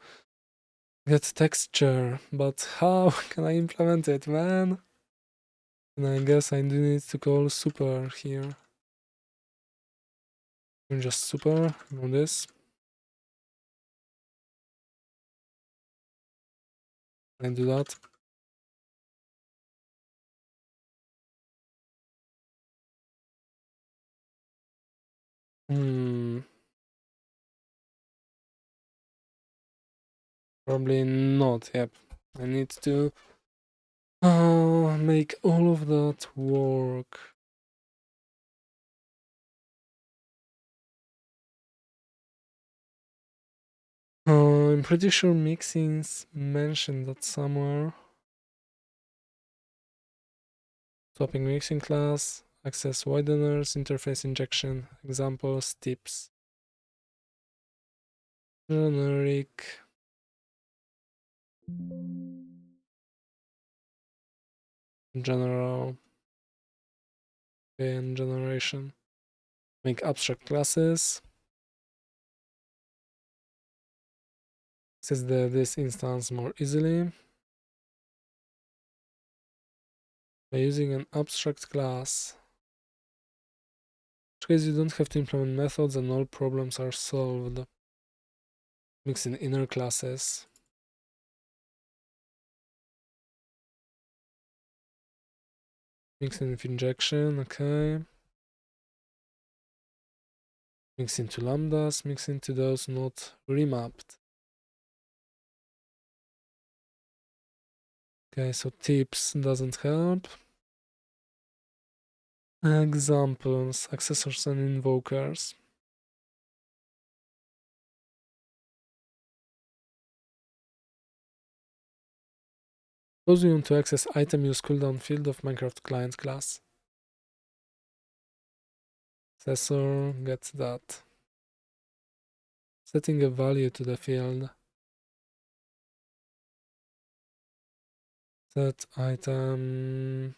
Get texture, but how can I implement it, man? And I guess I do need to call super here. And just super, on this. I do that. Probably not, yep. I need to make all of that work. I'm pretty sure Mixins mentioned that somewhere. Swapping mixing class, access wideners, interface injection, examples, tips. Generic. General. And generation. Make abstract classes. Access this instance more easily by using an abstract class. In which case you don't have to implement methods and all problems are solved. Mixing inner classes. Mixing with injection, okay. Mixing to lambdas, mixing to those not remapped. Okay, so tips doesn't help. Examples, accessors and invokers. Suppose we want to access item use cooldown field of Minecraft client class. Accessor gets that. Setting a value to the field. Set item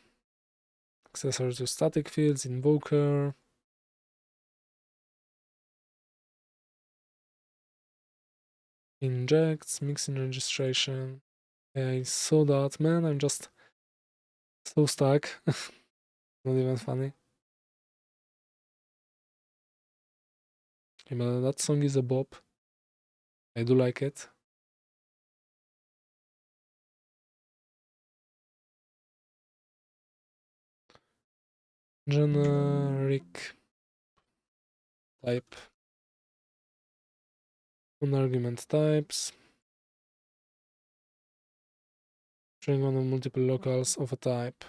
accessor to static fields, invoker. Injects, mixing registration. Yeah, I saw that, man. I'm just so stuck. Not even funny. Okay, but that song is a bop. I do like it. Generic type. Non-argument types. String one of multiple locals of a type.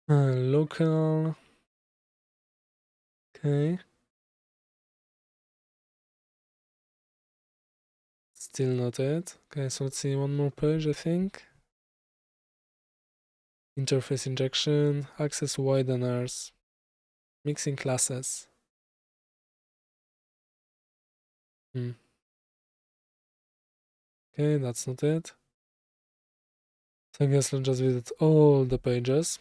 Local. Okay. Still not it. Okay, so let's see one more page, I think. Interface injection, access wideners, mixing classes. Okay, that's not it. So I guess let's just visit all the pages.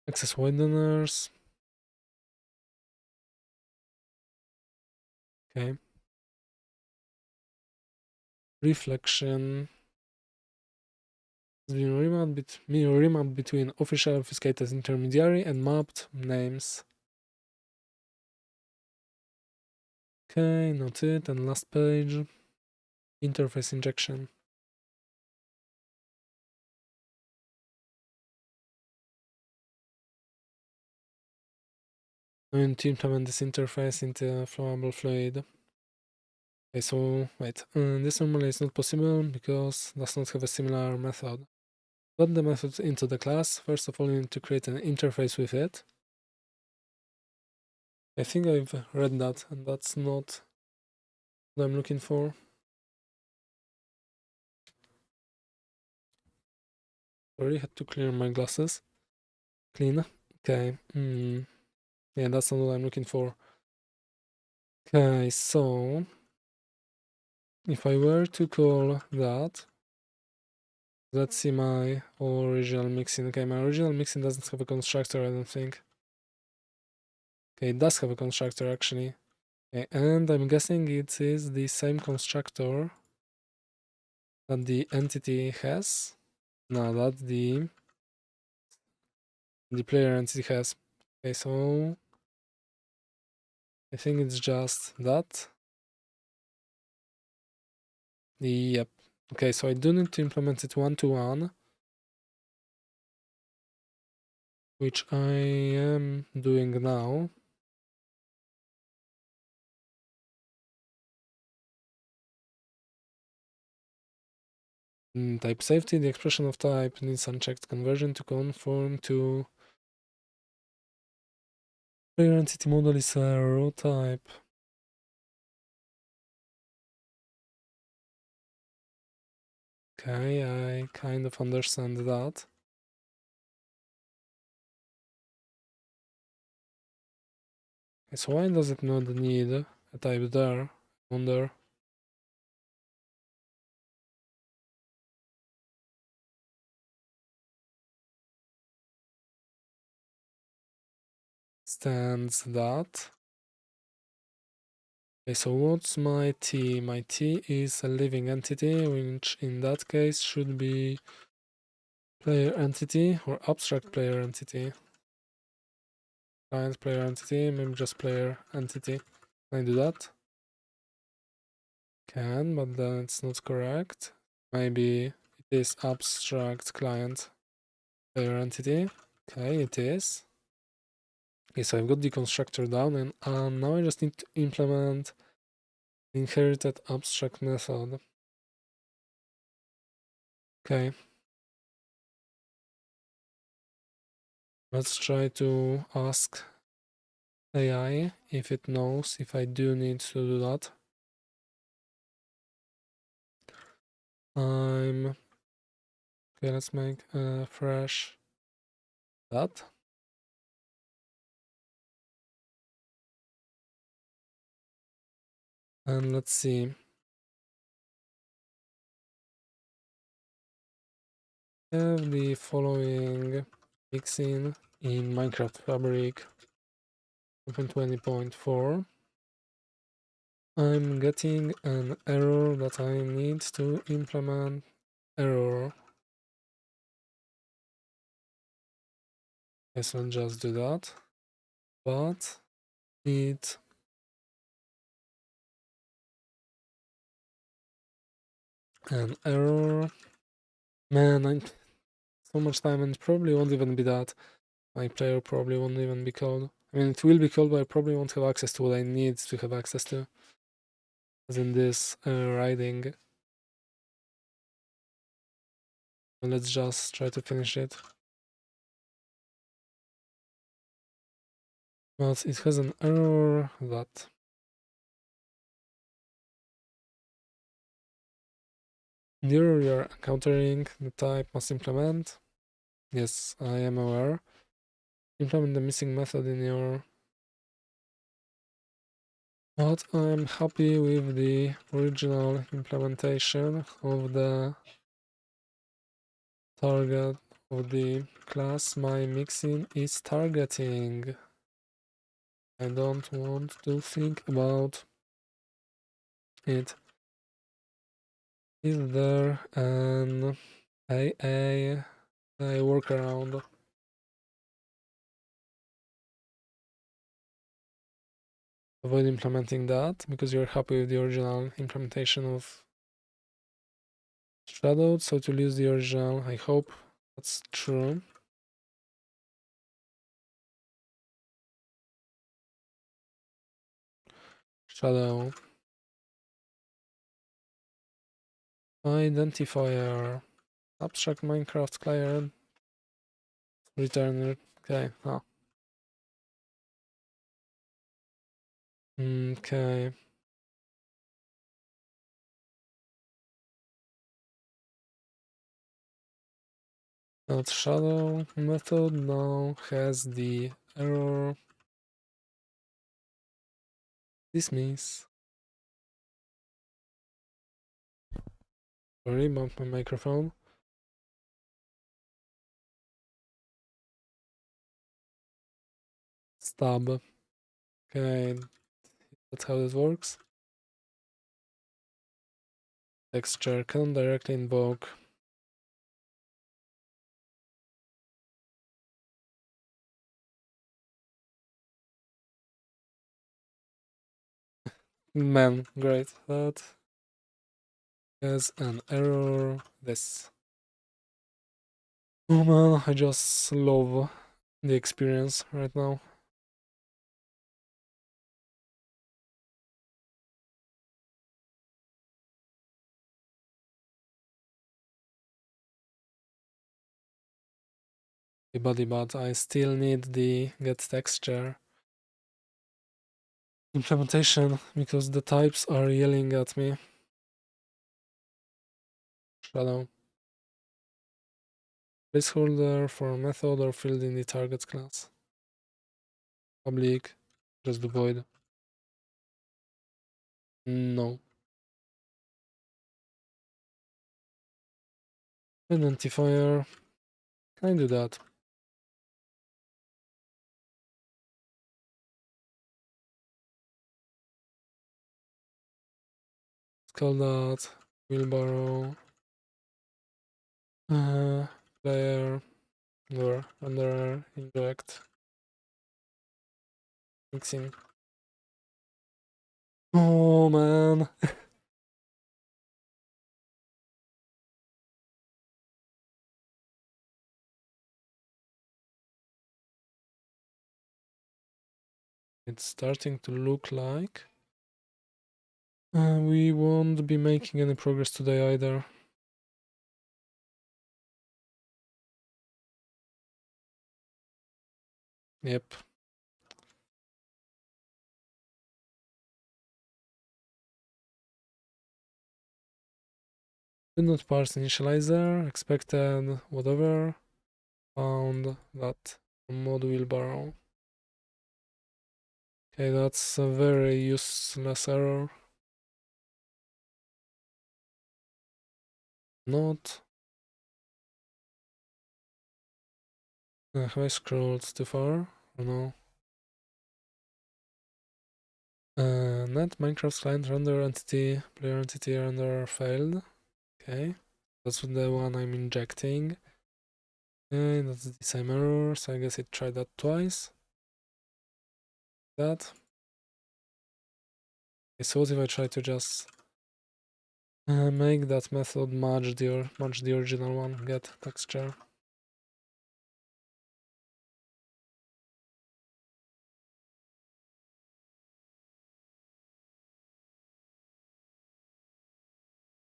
Access wideners. Okay. Reflection. Has been remapped between official obfuscated intermediary and mapped names. Okay, not it. And last page. Interface injection. And to implement this interface into a flowable fluid. Okay, so wait, this normally is not possible because it does not have a similar method. Put the method into the class. First of all, you need to create an interface with it. I think I've read that, and that's not what I'm looking for. Sorry, had to clear my glasses. Clean. Okay. Yeah, that's not what I'm looking for. Okay, so if I were to call that, let's see my original mixing. Okay, my original mixing doesn't have a constructor, I don't think. Okay, it does have a constructor actually. Okay, and I'm guessing it is the same constructor that the entity has. No, that the player entity has. Okay, so I think it's just that. Yep. Okay, so I do need to implement it one-to-one, which I am doing now. In type safety, the expression of type needs unchecked conversion to conform to player entity model is a raw type. Okay, I kind of understand that. Okay, so why does it not need a type there? I wonder. Stands that. Okay, so what's my T? My T is a living entity, which in that case should be player entity or abstract player entity. Client player entity, maybe just player entity. Can I do that? Can, but then it's not correct. Maybe it is abstract client player entity. Okay, it is. Okay, so I've got the constructor down, and now I just need to implement the inherited abstract method. Okay. Let's try to ask AI if it knows if I do need to do that. Okay, let's make a fresh that. And let's see. have the following mixing in Minecraft Fabric 1.20.4. I'm getting an error that I need to implement. Error. Yes, I'll just do that. But it an error. Man, I'm so much time and probably won't even be that. My player probably won't even be called. I mean, it will be called, but I probably won't have access to what I need to have access to. As in this riding. Let's just try to finish it. But it has an error that the error you're encountering, the type must implement. Yes, I am aware. Implement the missing method in your. But I'm happy with the original implementation of the target of the class my mixing is targeting. I don't want to think about it. Is there an a workaround? Avoid implementing that because you're happy with the original implementation of Shadowed, so to use the original, I hope that's true. Shadow identifier abstract Minecraft client returner. Okay, oh. Okay. That shadow method now has the error dismiss. Sorry about my microphone. Stub. Okay, that's how this works. Texture can directly invoke. Man, great. That has an error. This. Oh man, I just love the experience right now. But I still need the get texture implementation because the types are yelling at me. Shadow. Placeholder for method or field in the target class. Public. Just the void. No. Identifier. Can I do that? Let's call that Wheelbarrow. Player. Or renderer. Inject. Mixing. Oh man. It's starting to look like we won't be making any progress today either. Yep. Did not parse initializer, expected whatever, found that from mod wheelbarrow. Okay, that's a very useless error. Not Have I scrolled too far or no? Net Minecraft client render entity, player entity render failed. Okay, that's the one I'm injecting. Okay, that's the same error, so I guess it tried that twice. That. Okay, so what if I try to just make that method match the original one, get texture.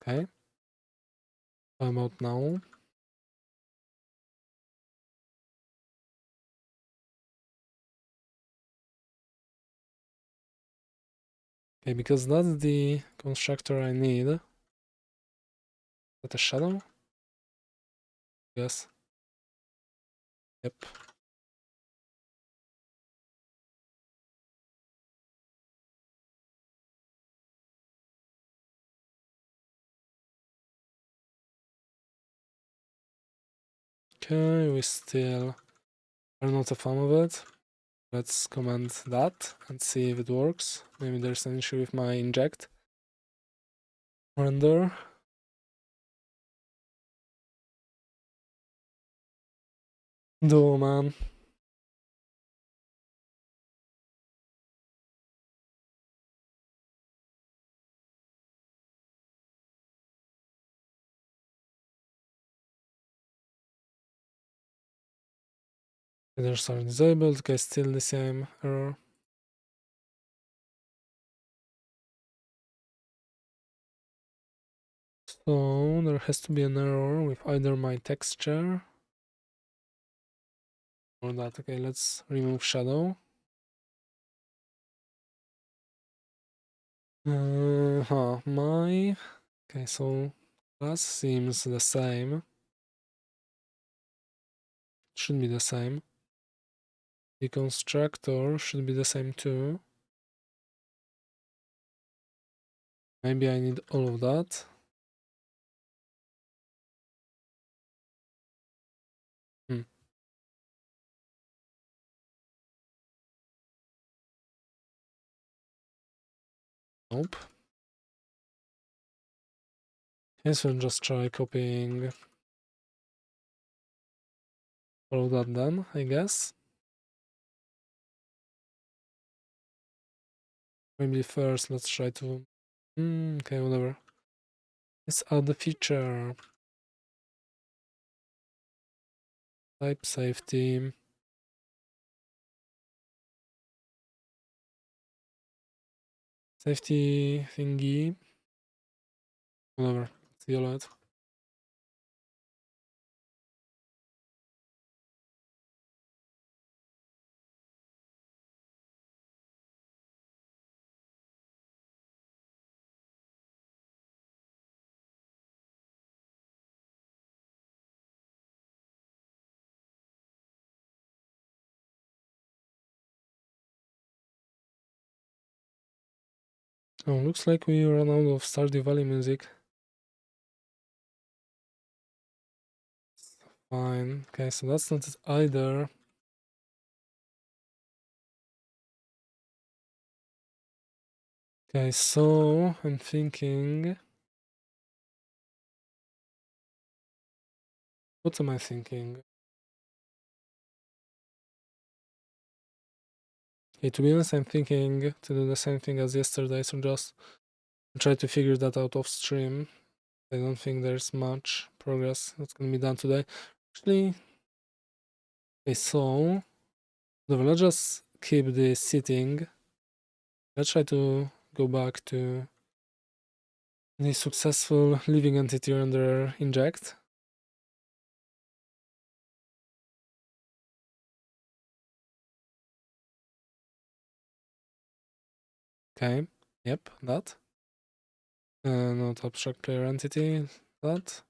Okay. How about now? Okay, because that's the constructor I need. Is that a shadow? Yes. Yep. Okay, we still are not a fan of it. Let's comment that and see if it works. Maybe there's an issue with my inject render. Do man. Headers are disabled. Okay, still the same error. So there has to be an error with either my texture or that. Okay, let's remove shadow. My okay, so class seems the same. Should be the same. The constructor should be the same too. Maybe I need all of that. Nope. Okay, so just try copying all of that then, I guess. Maybe first let's try to... okay, whatever. Let's add the feature. Type safety. Safety thingy. Whatever. See you later. Oh, looks like we ran out of Stardew Valley music. Fine. Okay, so that's not it either. Okay, so I'm thinking... What am I thinking? Okay, to be honest, I'm thinking to do the same thing as yesterday, so just try to figure that out off stream. I don't think there's much progress that's gonna be done today. Actually, okay, so let's just keep the sitting. Let's try to go back to the successful living entity render inject. Okay, yep, that. Not abstract player entity, that.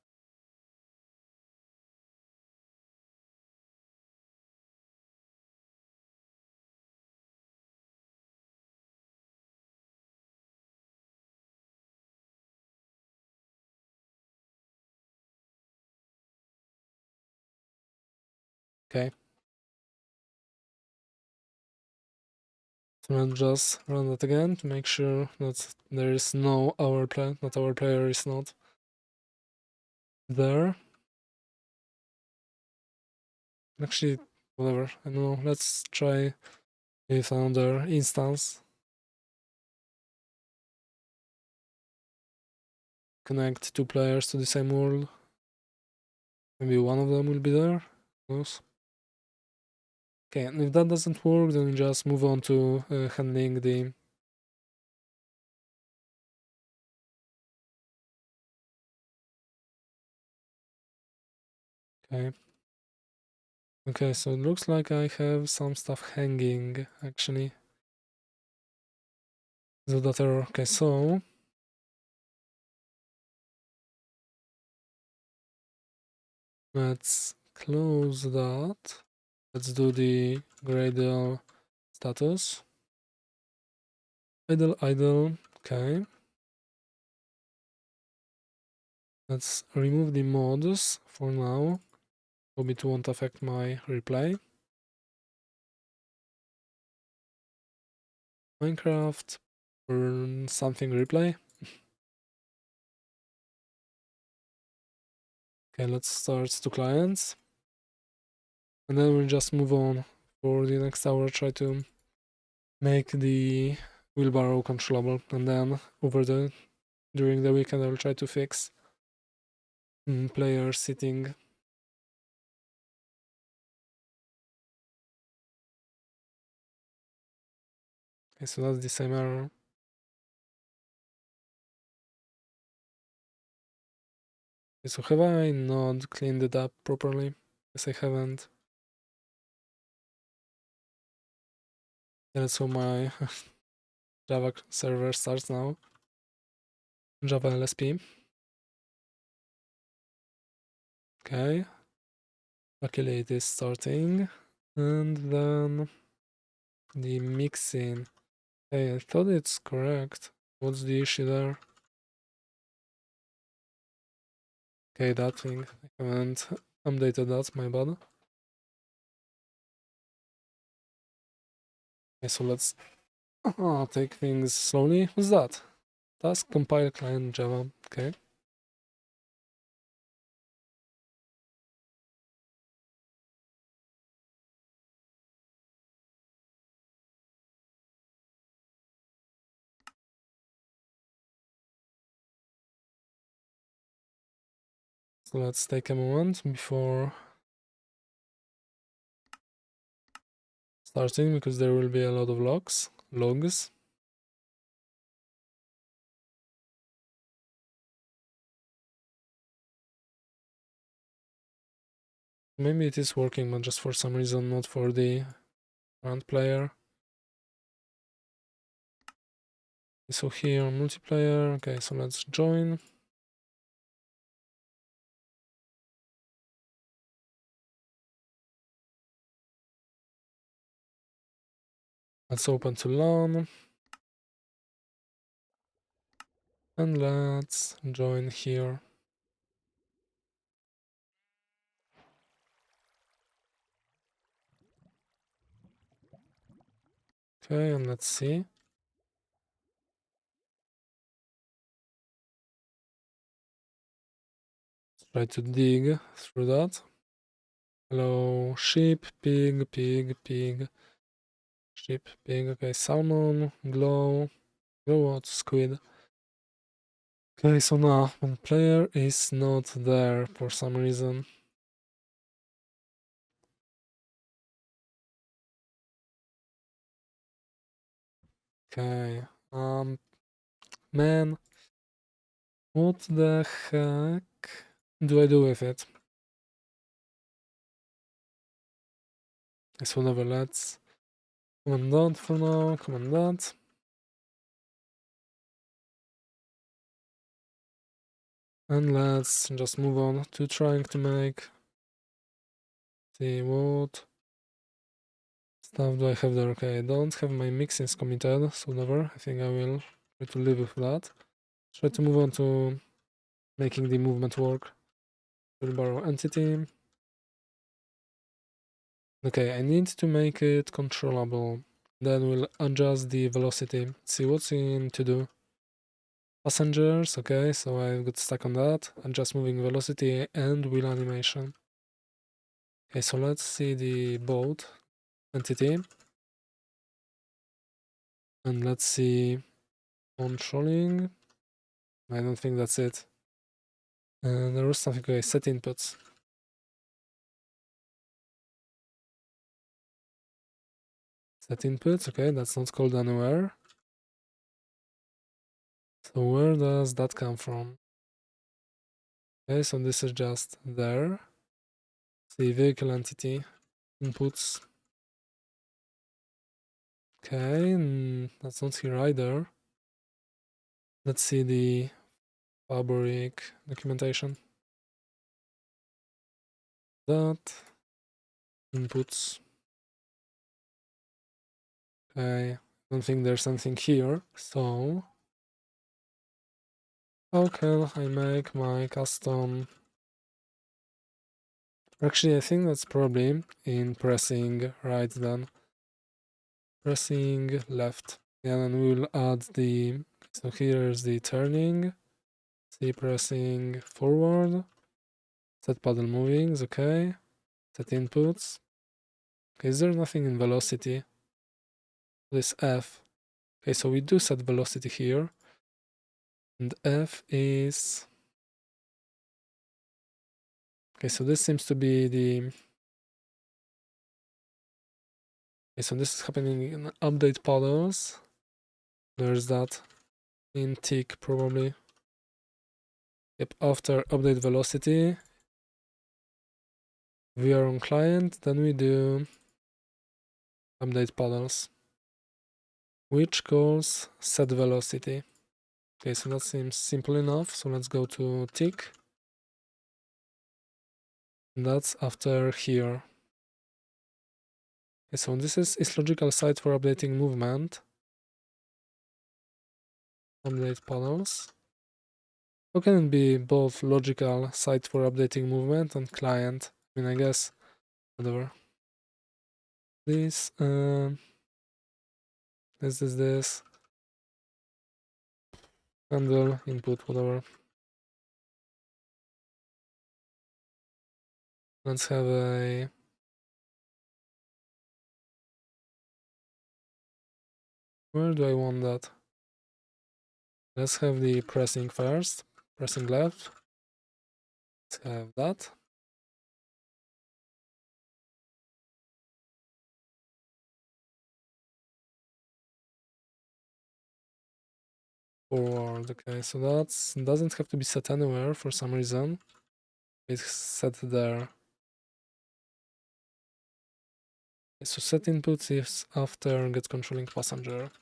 Okay, So let's just run that again to make sure that there is no our player, that our player is not there. Actually, whatever, I don't know, let's try with another instance. Connect two players to the same world. Maybe one of them will be there. Who knows? Okay, and if that doesn't work, then we just move on to handling the okay. Okay, so it looks like I have some stuff hanging actually. So that error. Okay, so let's close that. Let's do the Gradle status. Idle, idle. Okay. Let's remove the mods for now. Hope it won't affect my replay. Minecraft or something replay. Okay, let's start to clients. And then we'll just move on for the next hour, try to make the wheelbarrow controllable, and then during the weekend I'll try to fix player sitting. Okay, so that's the same error. Okay, so have I not cleaned it up properly? Yes, I haven't. That's how my Java server starts now. Java LSP. Okay. Luckily it is starting. And then the mixing. Hey, I thought it's correct. What's the issue there? Okay, that thing. I haven't updated that, my bad. Okay, so let's take things slowly. What's that? Task compile client Java. Okay. So let's take a moment before starting because there will be a lot of logs. Maybe it is working, but just for some reason not for the front player. So here multiplayer. Okay, so let's join. Let's open to LAN. And let's join here. Okay, and let's see. Let's try to dig through that. Hello, sheep, pig, pig, pig. Sheep, pig, okay, salmon, glow what? Squid. Okay, so now one player is not there for some reason. Okay, man, what the heck do I do with it? It's whatever, let's commandant for now, commandant. And let's just move on to trying to make, see what stuff do I have there. Okay, I don't have my mixins committed, so never. I think I will try to live with that. Try to move on to making the movement work. Wheelbarrow entity. Okay, I need to make it controllable. Then we'll adjust the velocity. See what's in to do. Passengers, okay, so I got stuck on that. Adjust moving velocity and wheel animation. Okay, so let's see the boat entity. And let's see controlling. I don't think that's it. There was something, okay, set inputs. Set inputs, okay, that's not called anywhere. So where does that come from? Okay, so this is just there. See vehicle entity, inputs. Okay, that's not here either. Let's see the fabric documentation. That inputs. Okay, I don't think there's something here. So how can I make my custom? Actually, I think that's probably in pressing right then. Pressing left. And then we'll add the, so here's the turning. See pressing forward. Set paddle movings, okay. Set inputs. Okay, is there nothing in velocity? This F. Okay, so we do set velocity here. And F is... Okay, so this seems to be the... Okay, so this is happening in update paddles. There's that in tick probably. Yep, after update velocity, we are on client, then we do update paddles, which calls set velocity. Okay, so that seems simple enough. So let's go to tick. And that's after here. Okay, so this is logical site for updating movement. Update paddles. How can it be both logical site for updating movement and client? I mean, I guess, whatever. This, this, handle, input, whatever. Let's have a... Where do I want that? Let's have the pressing first. Pressing left. Let's have that. Forward, okay, so that doesn't have to be set anywhere for some reason. It's set there. Okay, so set inputs is after get controlling passenger.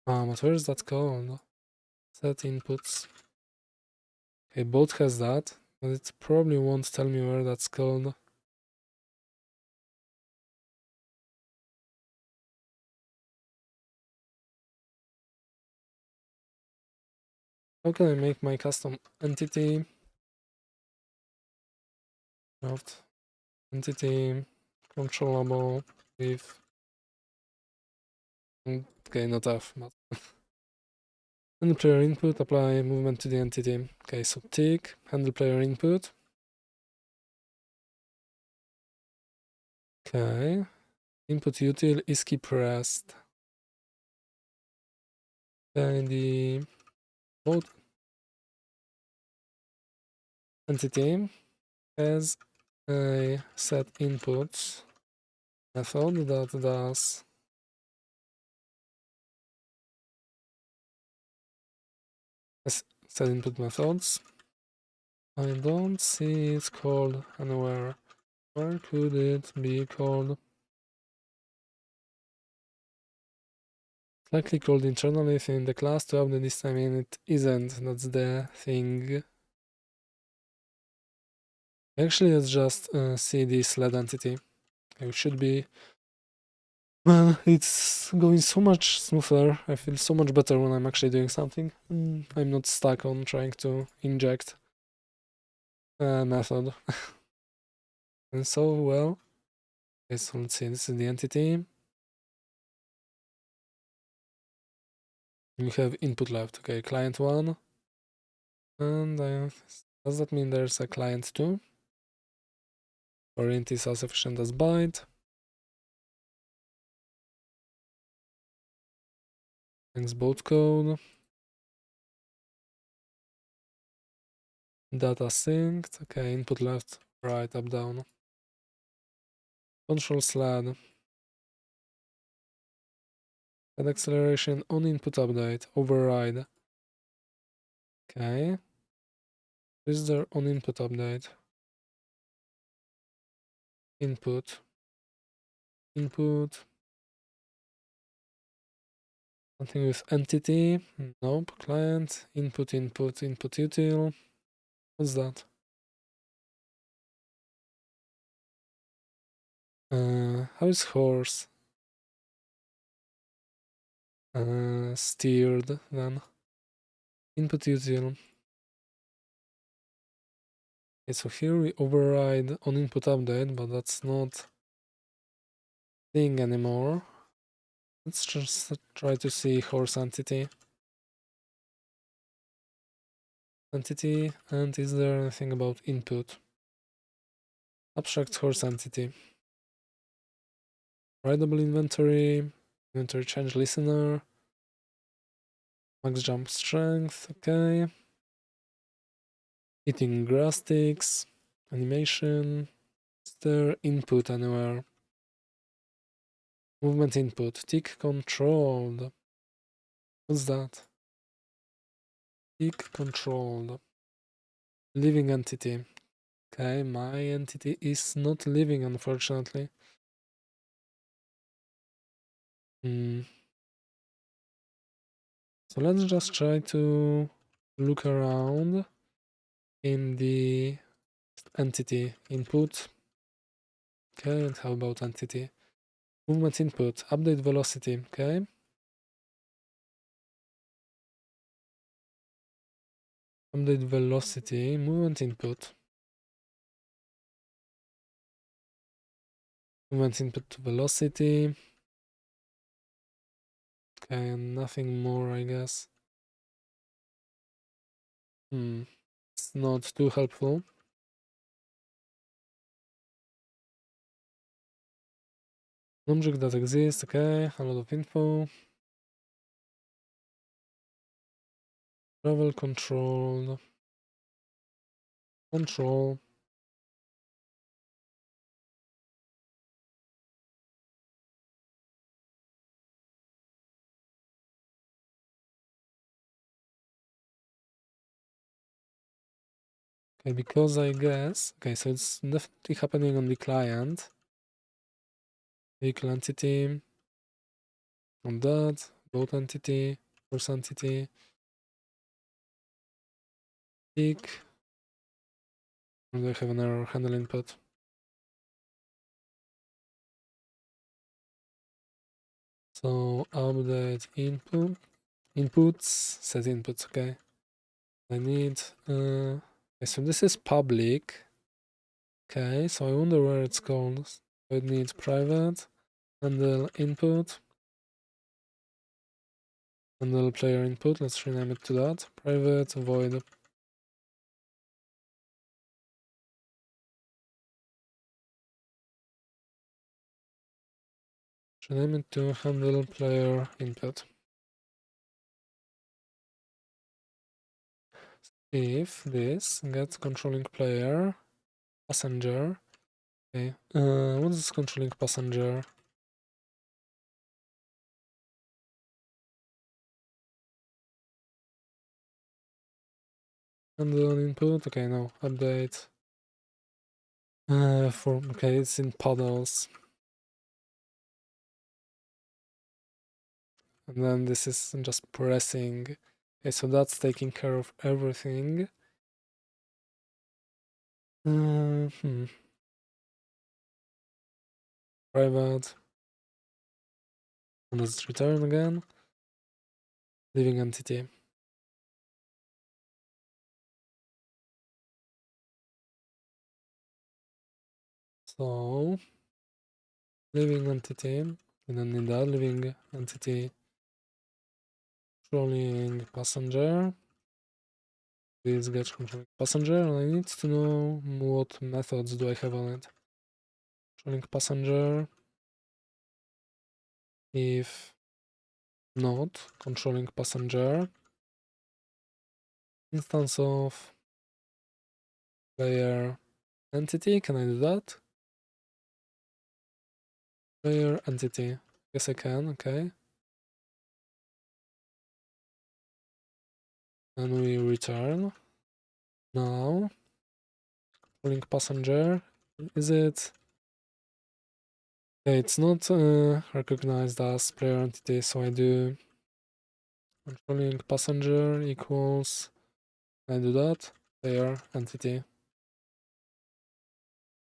But where is that called? Set inputs. Okay, both has that, but it probably won't tell me where that's called. How can I make my custom entity? Craft entity controllable with... Okay, not F, but... Handle player input, apply movement to the entity. Okay, so tick, handle player input. Okay, input util is key pressed. Then the both entity has a set inputs method that does set input methods. I don't see it's called anywhere. Where could it be called? It's likely called internally in the class to update this time, and it isn't. That's the thing. Actually, let's just see this LED entity. It should be... Man, it's going so much smoother. I feel so much better when I'm actually doing something. I'm not stuck on trying to inject method. And so, well, okay, so let's see, this is the entity. We have input left, okay, client 1. And does that mean there's a client 2? Or int is as efficient as byte? Thanks both code. Data synced, okay, input left, right, up, down. Control sled. Add acceleration on input update, override. Okay. Is there on input update? Input. Input. Something with entity. Nope. Client. Input, input, input util. What's that? How is horse? Steered then. Input util. Okay, so here we override on input update, but that's not thing anymore. Let's just try to see horse entity. Entity, and is there anything about input? Abstract horse entity. Writable inventory, inventory change listener, max jump strength, okay. Eating grass sticks, animation, is there input anywhere? Movement input, tick controlled. What's that? Tick controlled. Living entity. Okay, my entity is not living, unfortunately. So let's just try to look around in the entity input. Okay, and how about entity? Movement input, update velocity, okay? Update velocity, movement input. Movement input to velocity. Okay, and nothing more, I guess. It's not too helpful. Object that exists, okay, a lot of info. Travel control. Control. Okay, because I guess, okay, so it's definitely happening on the client. Vehicle entity, on that, boat entity, force entity, tick, and I have an error, handle input. So update input, inputs, set inputs, okay. I need, okay, so this is public. Okay, so I wonder where it's called. So it needs private, handle input, handle player input, let's rename it to that, private void. Rename it to handle player input. If this gets controlling player, passenger, okay, what is controlling passenger? Handle input, okay, no, update. Okay, it's in puddles. And then this is just pressing. Okay, so that's taking care of everything. Private. And let's return again. Living entity. So living entity, we don't need that. Living entity controlling passenger. This gets controlling passenger, and I need to know what methods do I have on it. Controlling passenger. If not controlling passenger, instance of player entity, can I do that? Player entity, yes I can, okay. And we return. Now, controlling passenger, is it? Okay, it's not recognized as player entity, so I do controlling passenger equals, I do that, player entity.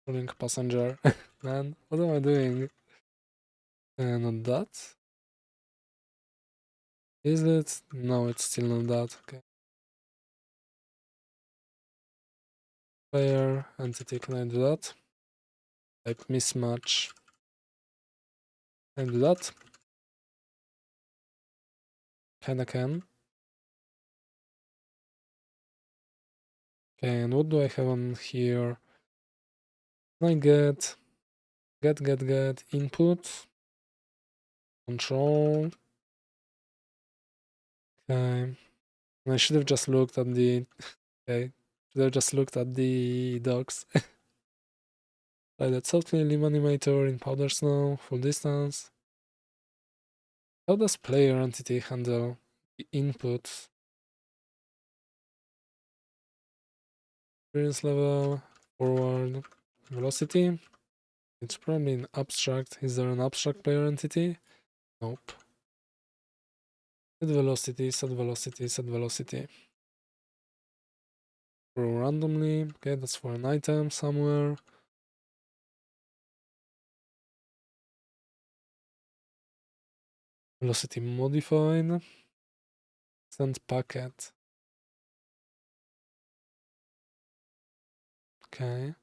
Controlling passenger. Man, what am I doing? Not that. Is it? No, it's still not that. Okay. Player entity, can I do that? Type mismatch. Can I do that? Kinda can. Okay, and what do I have on here? Can I get input, control. Okay. I should have just looked at the okay. Should have just looked at the docs. Like that soft limb animator in powder snow, full distance. How does player entity handle the input? Experience level, forward, velocity. It's probably an abstract. Is there an abstract player entity? Nope. Set velocity, set velocity, set velocity. Grow randomly. Okay, that's for an item somewhere. Velocity modified. Send packet. Okay.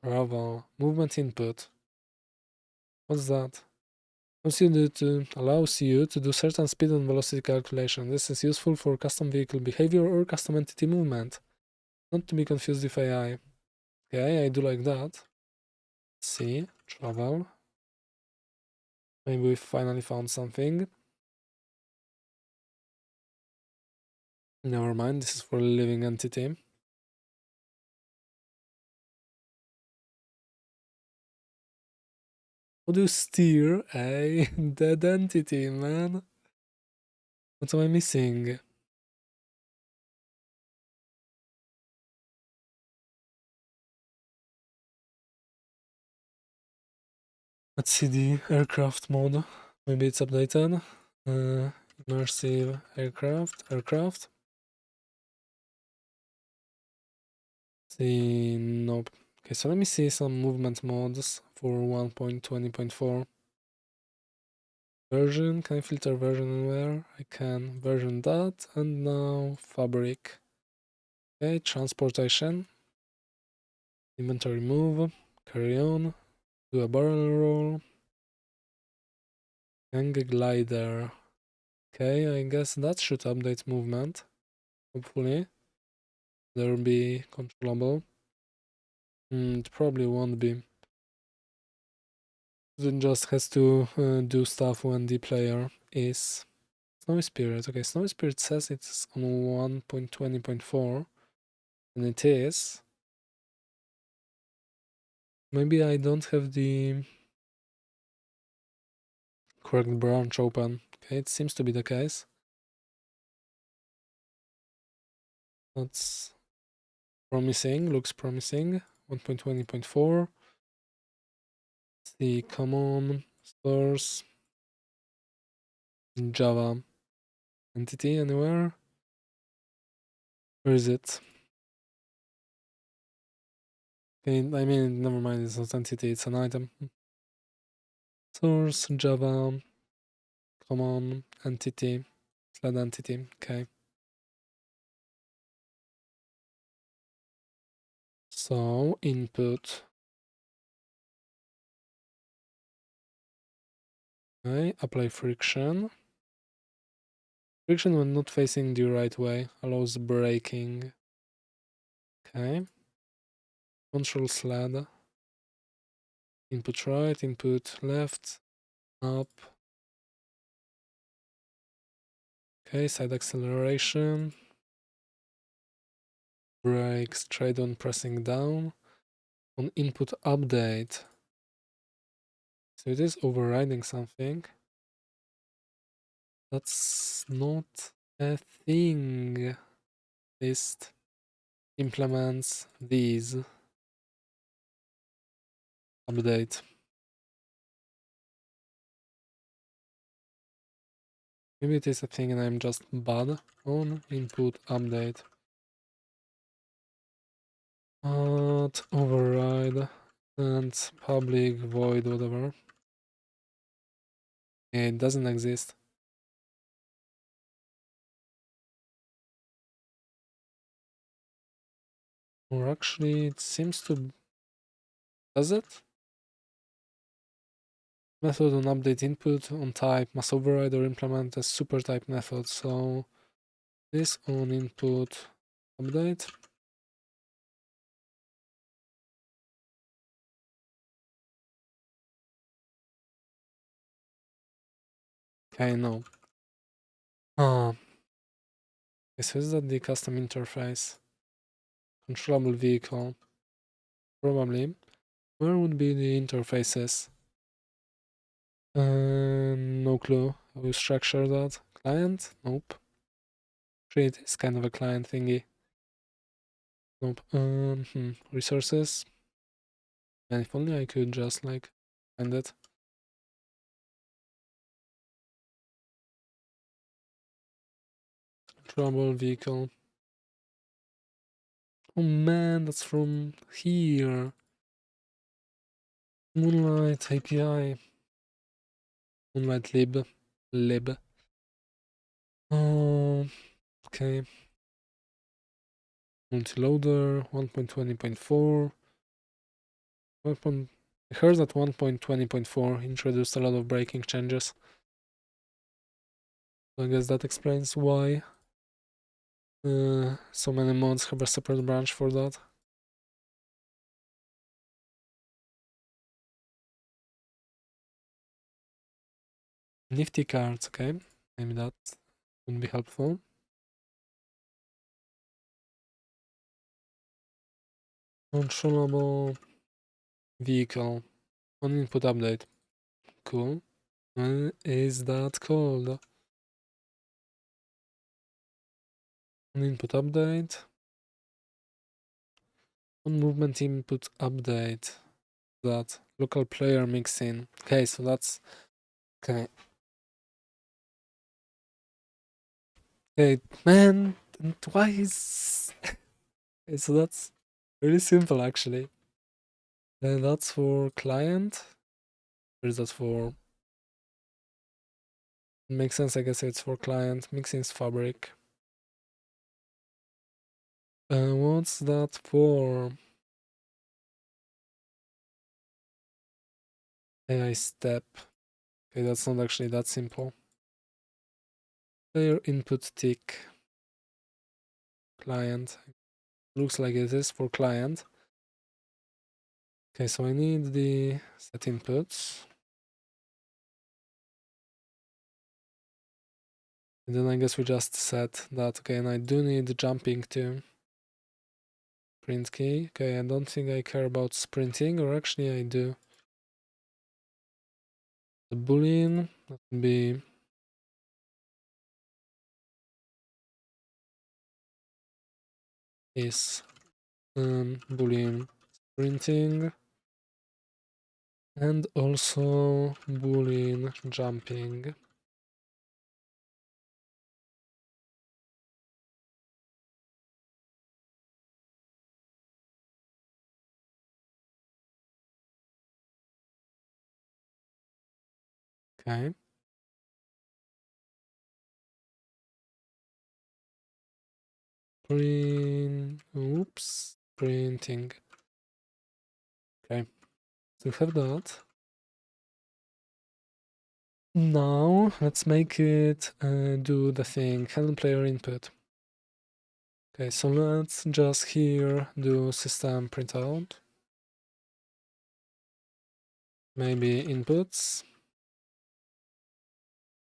Travel. Movement input. What's that? Allows you to do certain speed and velocity calculation. This is useful for custom vehicle behavior or custom entity movement. Not to be confused with AI. Okay, I do like that. See, travel. Maybe we finally found something. Never mind, this is for a living entity. How do you steer a dead entity, man? What am I missing? Let's see the aircraft mode. Maybe it's updated. Immersive aircraft. See, nope. Okay, so let me see some movement modes for 1.20.4. Version, can I filter version anywhere? I can. Version that, and now fabric. Okay, transportation. Inventory move. Carry on. Do a barrel roll. Hang glider. Okay, I guess that should update movement. Hopefully. They'll be controllable. It probably won't be. It just has to do stuff when the player is. Snowy Spirit. Okay, Snowy Spirit says it's on 1.20.4, and it is. Maybe I don't have the correct branch open. Okay, it seems to be the case. That's promising, looks promising. 1.20.4. See, common source Java entity anywhere. Where is it? Okay, I mean, never mind, it's not entity, it's an item. Source Java common entity sled entity. Okay. So input. Okay, apply friction. Friction when not facing the right way allows braking. Okay. Control sled. Input right, input left, up. Okay, side acceleration. Brake straight on pressing down. On input update. So it is overriding something. That's not a thing. List implements these. Update. Maybe it is a thing and I'm just bad on input update. Override and public void whatever. It doesn't exist. Or actually it seems to. Does it? Method on update input on type must override or implement a super type method. So this on input update. Okay, no. Okay, so is that the custom interface? Controllable vehicle. Probably. Where would be the interfaces? No clue how you structure that. Client? Nope. Actually, it is kind of a client thingy. Nope. Resources? And if only I could just like find it. Trouble vehicle. Oh man, that's from here. Moonlight API. Moonlight lib. Oh, okay. Multiloader 1.20.4. I heard that 1.20.4 introduced a lot of braking changes. So I guess that explains why so many mods have a separate branch for that. Nifty cards, okay. Maybe that would be helpful. Controllable vehicle on input update. Cool. When is that called? On input update. On movement input update. That local player mixin. Okay, so that's okay. Hey man, why is okay, so that's really simple actually. And that's for client. Or is that for makes sense, I guess it's for client. Mixins fabric. What's that for? AI step. Okay, that's not actually that simple. Player input tick. Client. Looks like it is for client. Okay, so I need the set inputs. And then I guess we just set that. Okay, and I do need jumping too. Print key. Okay, I don't think I care about sprinting, or actually I do. The boolean, that would be is boolean sprinting and also boolean jumping. Okay. Printing. Okay, so we have that. Now let's make it do the thing, handle player input. Okay, so let's just here do system printout. Maybe inputs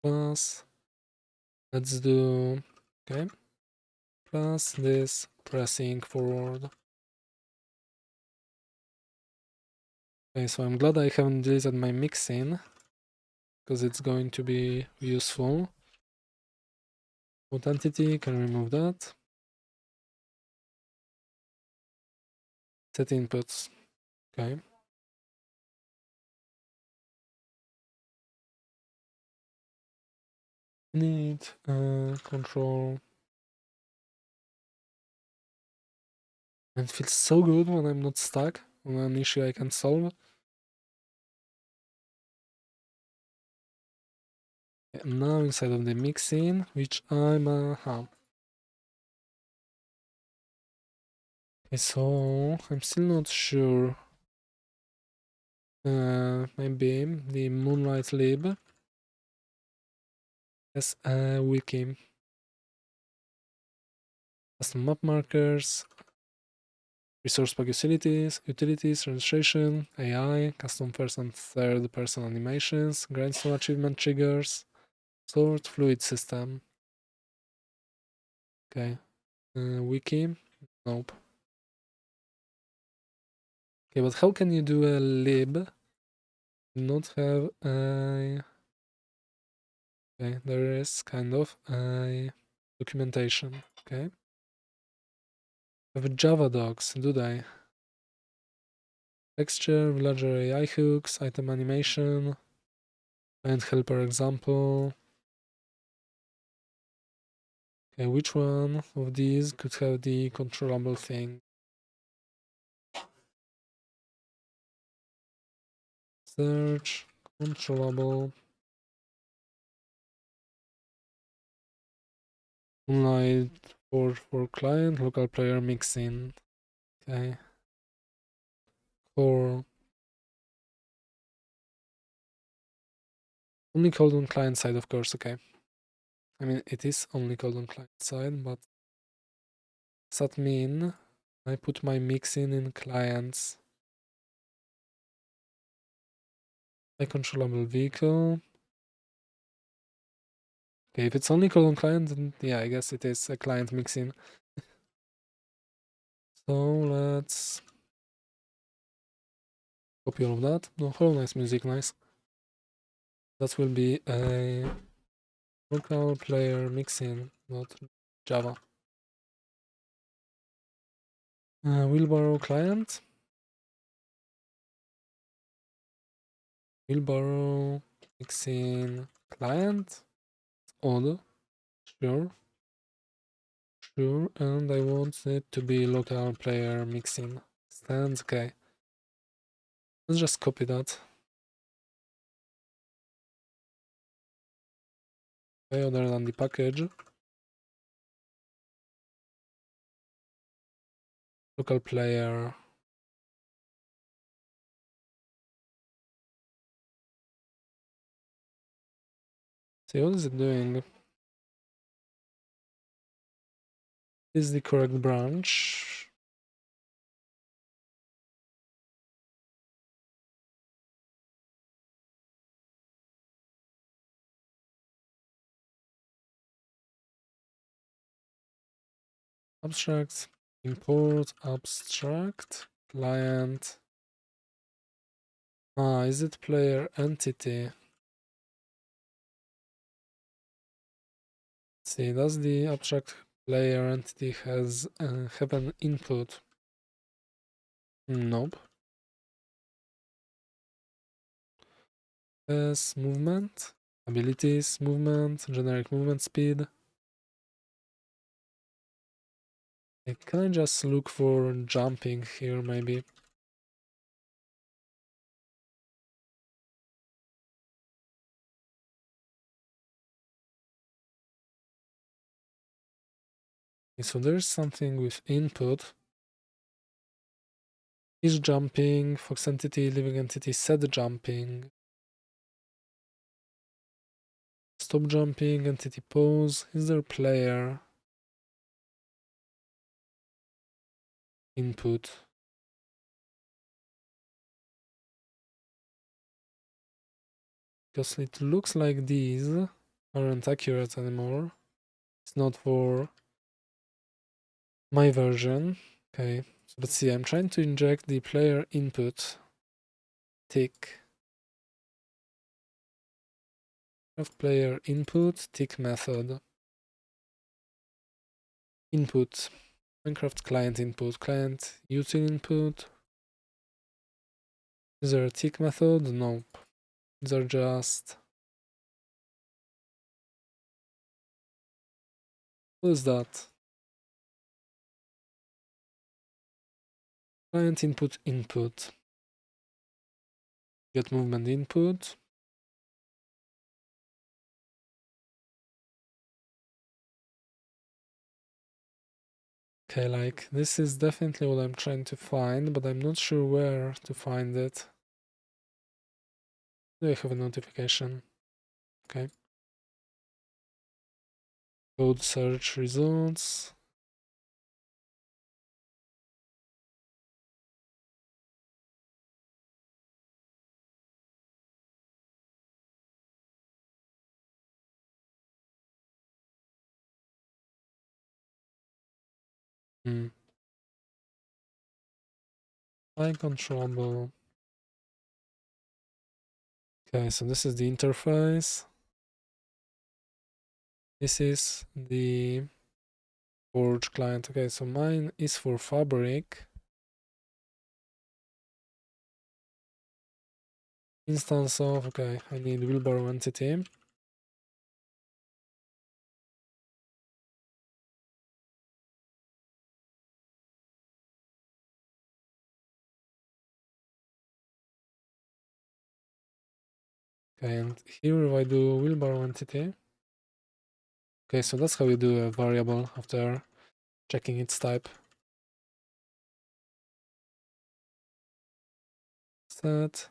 plus, let's do, okay, plus this pressing forward. Okay, so I'm glad I haven't deleted my mixin, because it's going to be useful. Put entity, can remove that. Set inputs, okay. Need control. And it feels so good when I'm not stuck on an issue I can solve. And now inside of the mixin, which I'm okay, so I'm still not sure. Maybe the Moonlight lib has a wiki. Custom map markers, resource pack utilities, registration, AI, custom first and third person animations, grindstone achievement triggers, sort, fluid system. Okay. Wiki? Nope. Okay, but how can you do a lib? Not have a... Okay, there is kind of a documentation. Okay. Have Java docs, do they? Texture, villager AI hooks, item animation, and helper example. Okay, which one of these could have the controllable thing? Search, controllable. Moonlight for client, local player mixing. Okay. For only code on client side, of course, okay. I mean, it is only code on client side, but does that mean I put my mixin in clients? My controllable vehicle. Okay, if it's only code on client, then yeah, I guess it is a client mixin. So let's copy all of that. No, oh, nice music, nice. That will be a local player mixin, not Java. Wheelbarrow client. Wheelbarrow mixin client. Odd. Sure. Sure. And I want it to be local player mixin. Stands. Okay. Let's just copy that. Okay, other than the package. Local player. See, what is it doing? Is the correct branch? Abstract. Import abstract client. Is it player entity? See, does the abstract player entity have an input? Nope. Has movement, abilities, movement, generic movement speed. Can I just look for jumping here, maybe? Okay, so there's something with input. Is jumping, Fox entity, living entity, set jumping. Stop jumping, entity pose. Is there player? Input. Because it looks like these aren't accurate anymore. It's not for my version. Okay, so let's see. I'm trying to inject the player input. Tick. Of player input, tick method. Input. Minecraft client input. Client util input. Is there a tick method? Nope. These are just... What is that? Client input input. Get movement input. Okay, like this is definitely what I'm trying to find, but I'm not sure where to find it. Do I have a notification? Okay. Code search results. Uncontrollable. Okay, so this is the interface. This is the Forge client. Okay, so mine is for Fabric. Instance of, okay, I need Wheelbarrow entity. Okay, and here if I do Wheelbarrow entity. Okay, so that's how you do a variable after checking its type. Set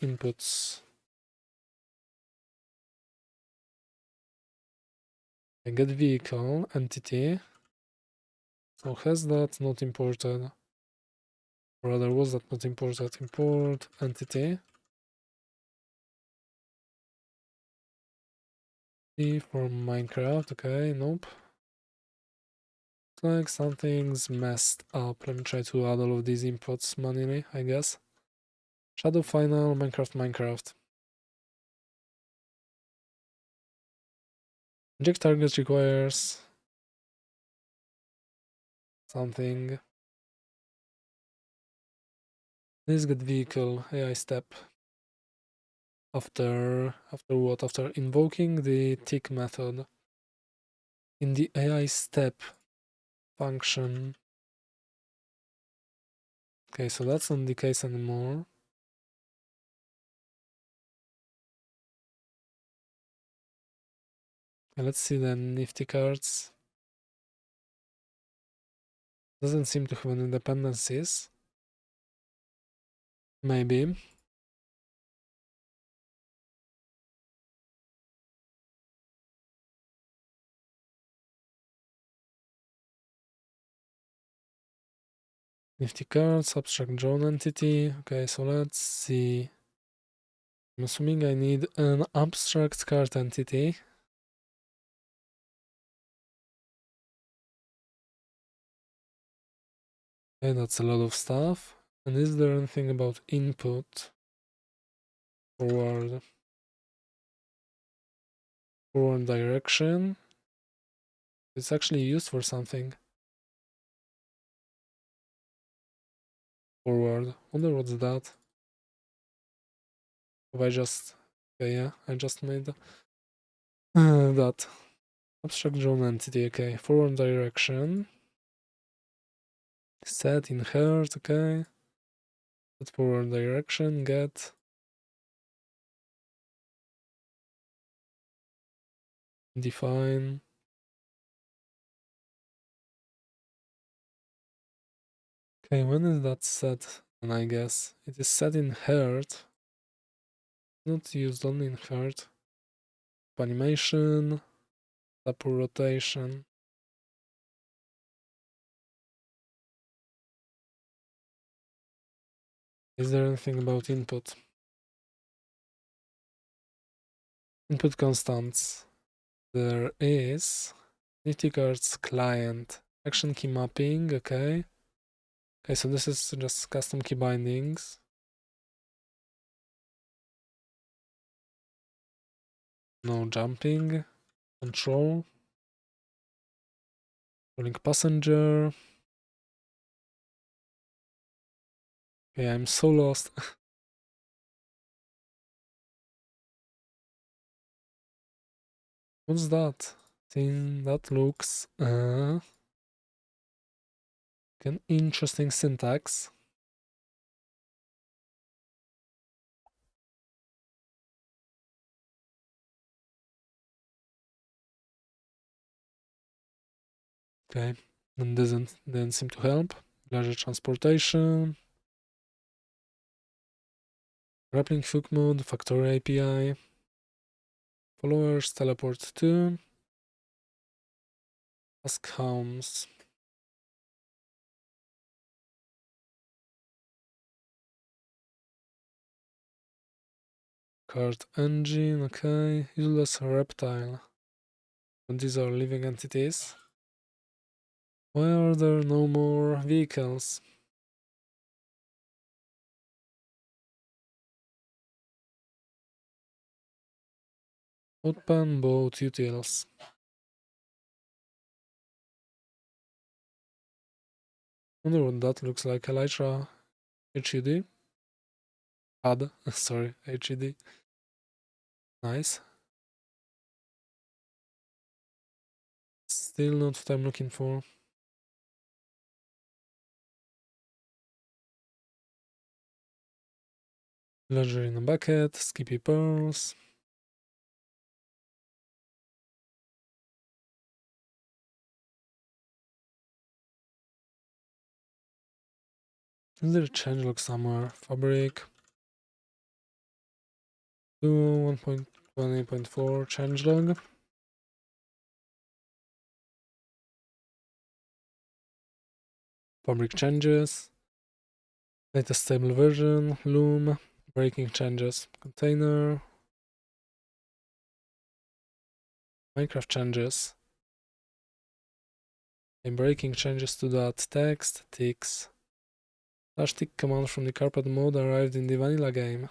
inputs. I get vehicle entity. So has that not imported? Or rather, was that not imported? Import entity. From Minecraft. Okay, nope. Looks like something's messed up. Let me try to add all of these inputs manually, I guess. Shadow final, Minecraft. Inject target requires something. Let's get vehicle AI step. After what? After invoking the tick method. In the AI step function. Okay, so that's not the case anymore. Okay, let's see the nifty cards. Doesn't seem to have any dependencies. Maybe. Nifty cards, abstract drone entity. Okay, so let's see. I'm assuming I need an abstract card entity. Okay, that's a lot of stuff. And is there anything about input? Forward direction. It's actually used for something. Forward. Wonder what's that? Have I just... Okay, yeah, I just made that. Abstract drone entity, okay. Forward direction. Set, inherit, okay. Set forward direction, get. Define. Okay, when is that set? And I guess it is set in herd, not used only in herd. Animation, support rotation. Is there anything about input? Input constants. There is Nifty cards client. Action key mapping, okay. Okay, so this is just custom key bindings. No jumping. Control. Rolling passenger. Okay, I'm so lost. What's that? Thing that looks like an interesting syntax. Okay, and didn't seem to help. Larger transportation. Grappling hook mode, factory API. Followers teleport to. Ask homes. Card engine, okay. Useless reptile. And these are living entities. Why are there no more vehicles? Open boat utils. Wonder what that looks like. Elytra HUD. HUD, sorry, HUD. Nice. Still not what I'm looking for. Ledger in a bucket, Skippy pearls. Is there a changelog somewhere? Fabric. 1.20.4 changelog. Fabric changes. Latest stable version. Loom. Breaking changes. Container. Minecraft changes. And breaking changes to that text. Ticks. Slash tick command from the carpet mode arrived in the vanilla game.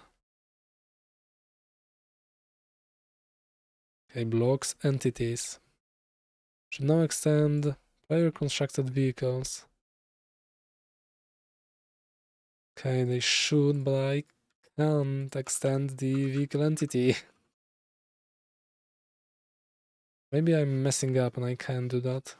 Okay, blocks entities. Should now extend player constructed vehicles. Okay, they should, but I can't extend the vehicle entity. Maybe I'm messing up and I can't do that.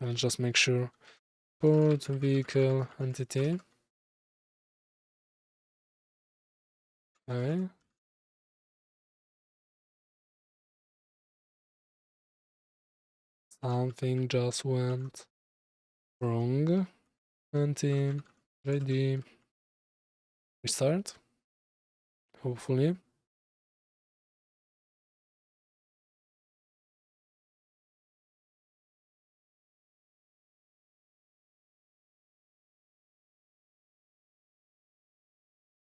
I'll just make sure. Port vehicle entity. Okay. Something just went wrong. Anti ready. Restart. Hopefully.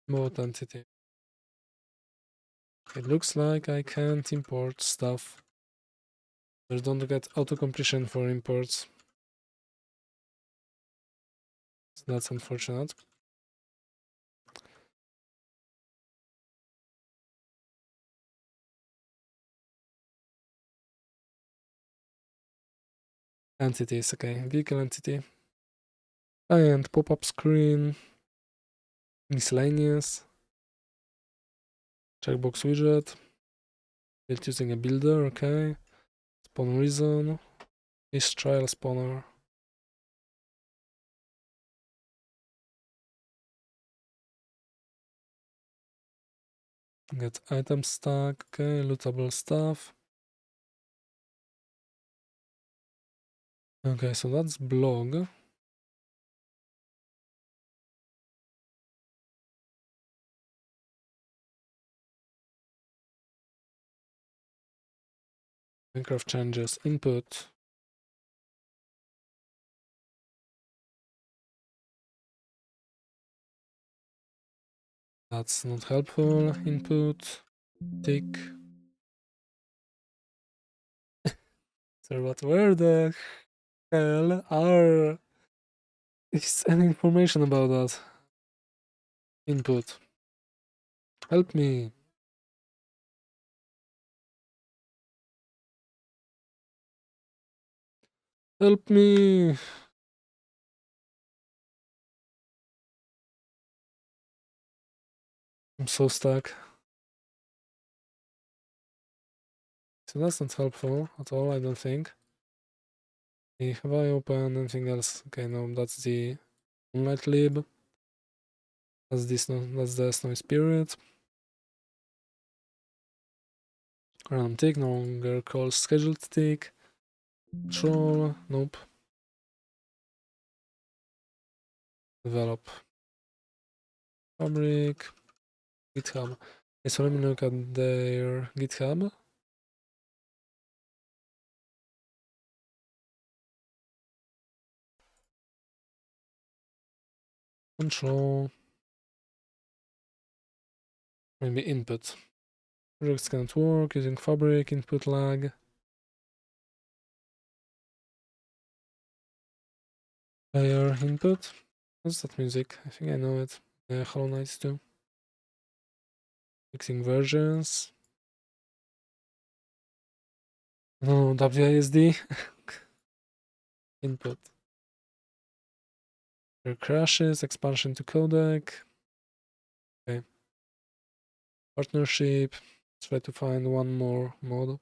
Mode entity. It looks like I can't import stuff. I don't get auto completion for imports. So that's unfortunate. Entities, okay. Vehicle entity. And pop-up screen. Miscellaneous. Checkbox widget. Built using a builder, okay. Spawn reason. Is trial spawner. Get item stack, okay, lootable stuff. Okay, so that's blog. Minecraft changes input. That's not helpful. Input, tick. So what? Where the hell is any information about that? Input. Help me. Help me. I'm so stuck. So that's not helpful at all, I don't think. Okay, have I opened anything else? Okay, no, that's the Moonlight lib. That's the Snowy Spirit. Random tick, no longer called scheduled tick. Control, nope. Develop. Fabric. GitHub. Okay, so let me look at their GitHub. Control. Maybe input. Projects can't work using Fabric, input lag. Player input. What's that music? I think I know it. Hollow Knight 2. Fixing versions. No, WASD. Input. There crashes, expansion to codec. Okay. Partnership. Try to find one more mod.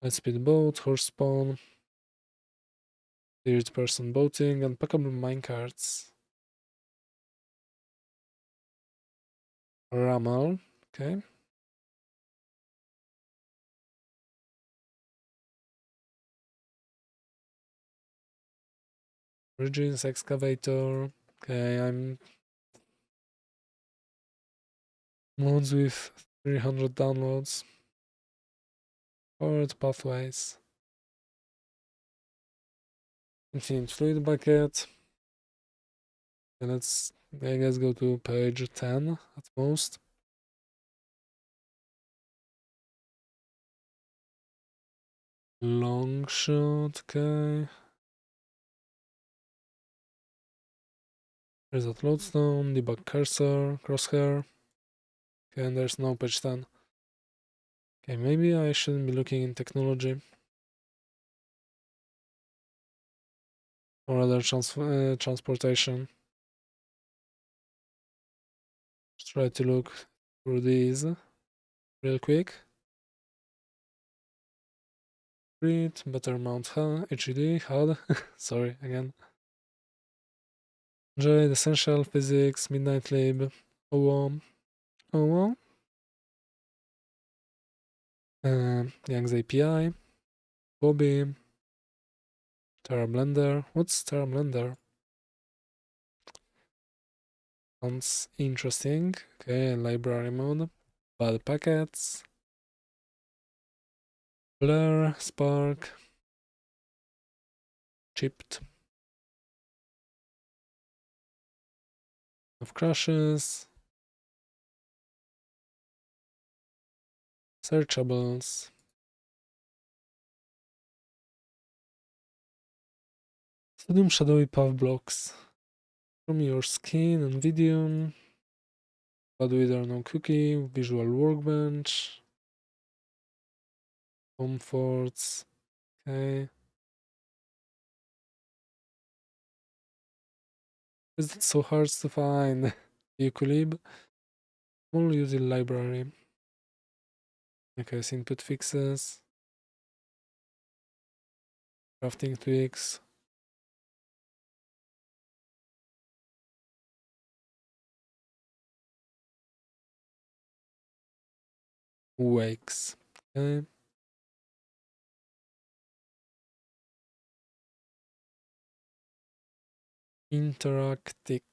High-speed boat, horse spawn. Third-person boating, unpackable minecarts. Ramal. Okay. Origins excavator. Okay, I'm mods with 300 downloads. Forward pathways. Infinite fluid bucket. And let's, I guess, go to page 10 at most. Long shot, okay. There's that lodestone, debug cursor, crosshair. Okay, and there's no page 10. Okay, maybe I shouldn't be looking in technology. Or other transportation. Just try to look through these real quick. Read, better mount HUD, HUD, sorry again. Enjoy essential physics, midnight lib, OWOM, OWOM, Yang's API, Bobby, Terra Blender. What's Terra Blender? Sounds interesting. Okay, library mode, bad packets, blur, spark, chipped, of crashes, searchables. Sodium shadowy path blocks from your skin and video, but with or no cookie, visual workbench, comforts, okay. Is it so hard to find? Euclid, small user library. Okay, so input fixes, crafting tweaks, wakes. Okay. Interactic.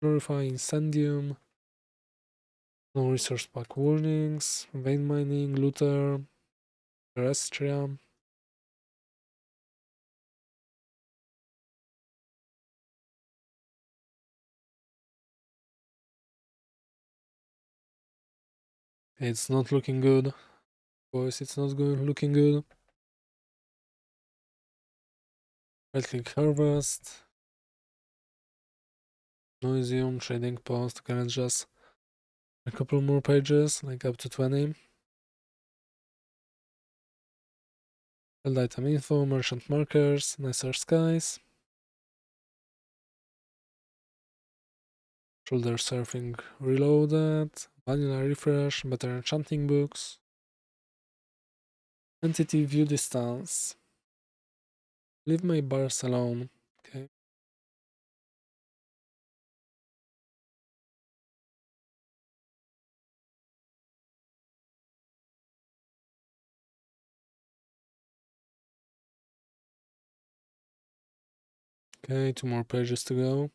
Glorify Incendium. No resource pack warnings. Vein mining. Looter. Terrestrium. It's not looking good. Boys, it's not good. Looking good. Right click harvest. Noisium, trading post. Okay, let's just a couple more pages, like up to 20. Build item info, merchant markers, nicer skies. Shoulder surfing reloaded. Vanilla refresh, better enchanting books. Entity view distance. Leave my bars alone. Okay. Okay, 2 more pages to go.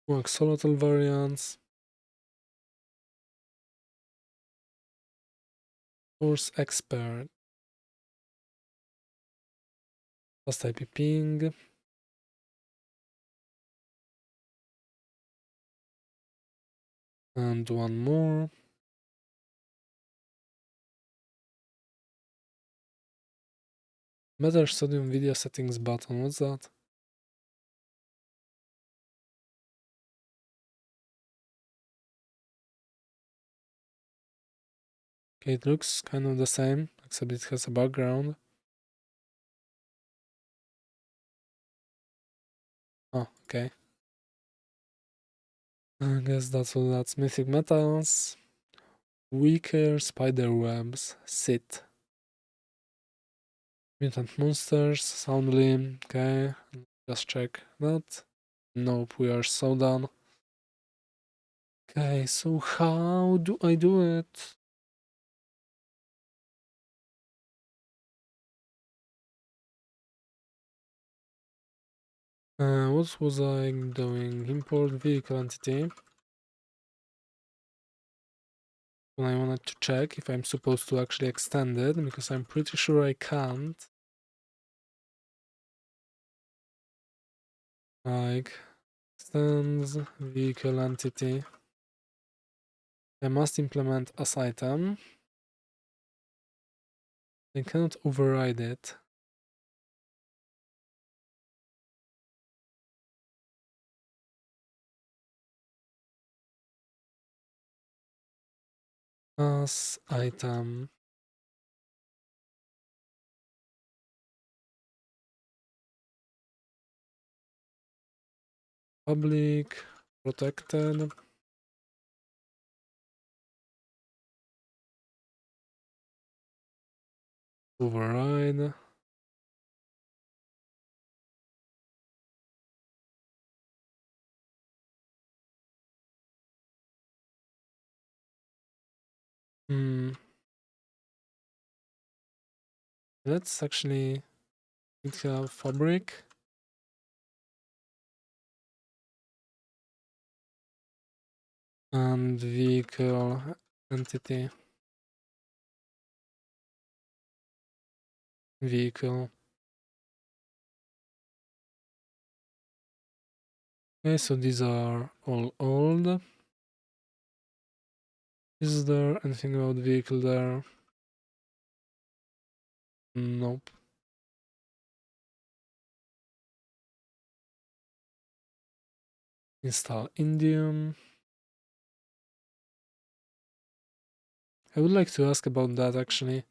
2 axolotl variants. Force expert. Fast IP ping. And 1 more. Better sodium video settings button. What's that? Okay, it looks kind of the same, except it has a background. Oh, okay. I guess that's mythic metals. Weaker spider webs. Sit. Mutant monsters. Soundly. Okay. Just check that. Nope, we are so done. Okay, so how do I do it? What was I doing? Import vehicle entity. And I wanted to check if I'm supposed to actually extend it, because I'm pretty sure I can't. Like, extends vehicle entity. I must implement as item. I cannot override it. As item. Public. Protected. Override. Let's actually have fabric. And vehicle entity. Vehicle. Okay, so these are all old. Is there anything about vehicle there? Nope. Install Indium. I would like to ask about that actually.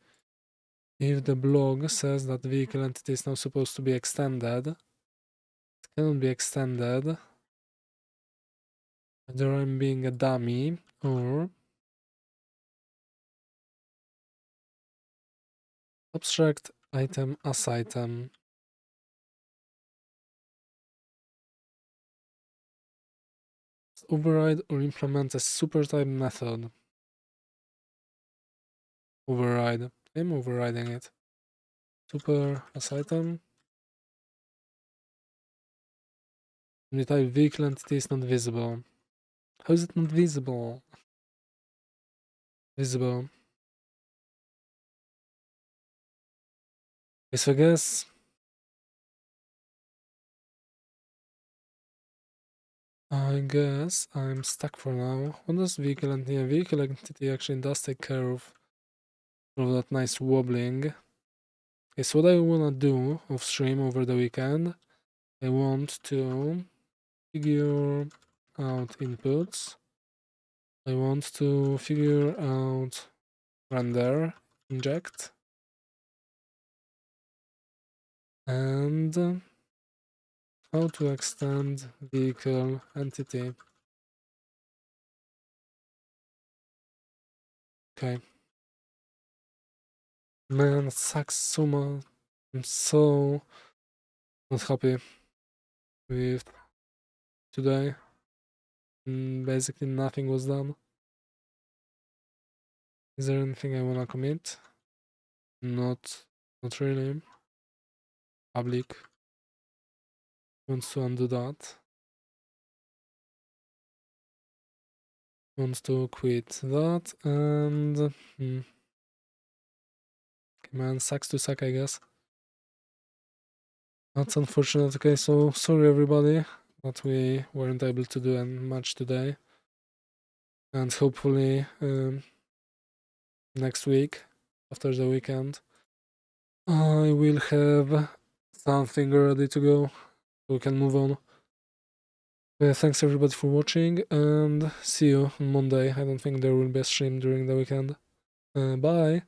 If the blog says that vehicle entity is now supposed to be extended, it cannot be extended. Either I'm being a dummy or abstract item as item. Override or implement a super type method. Override. I'm overriding it. Super as item. The type vehicle entity is not visible. How is it not visible? Visible. Okay, so I guess I'm stuck for now. What does vehicle entity? Yeah, vehicle entity actually does take care of all that nice wobbling. Okay, so what I wanna do off stream over the weekend, I want to figure out inputs. I want to figure out render, inject, and how to extend vehicle entity. Okay. Man, it sucks so much. I'm so not happy with today. Basically nothing was done. Is there anything I wanna commit? Not really. Public wants to undo that. Wants to quit that and okay, man, sucks to suck, I guess. That's unfortunate. Okay, so sorry everybody that we weren't able to do much today. And hopefully next week, after the weekend, I will have something ready to go so we can move on. Thanks everybody for watching and see you on Monday. I don't think there will be a stream during the weekend. Bye!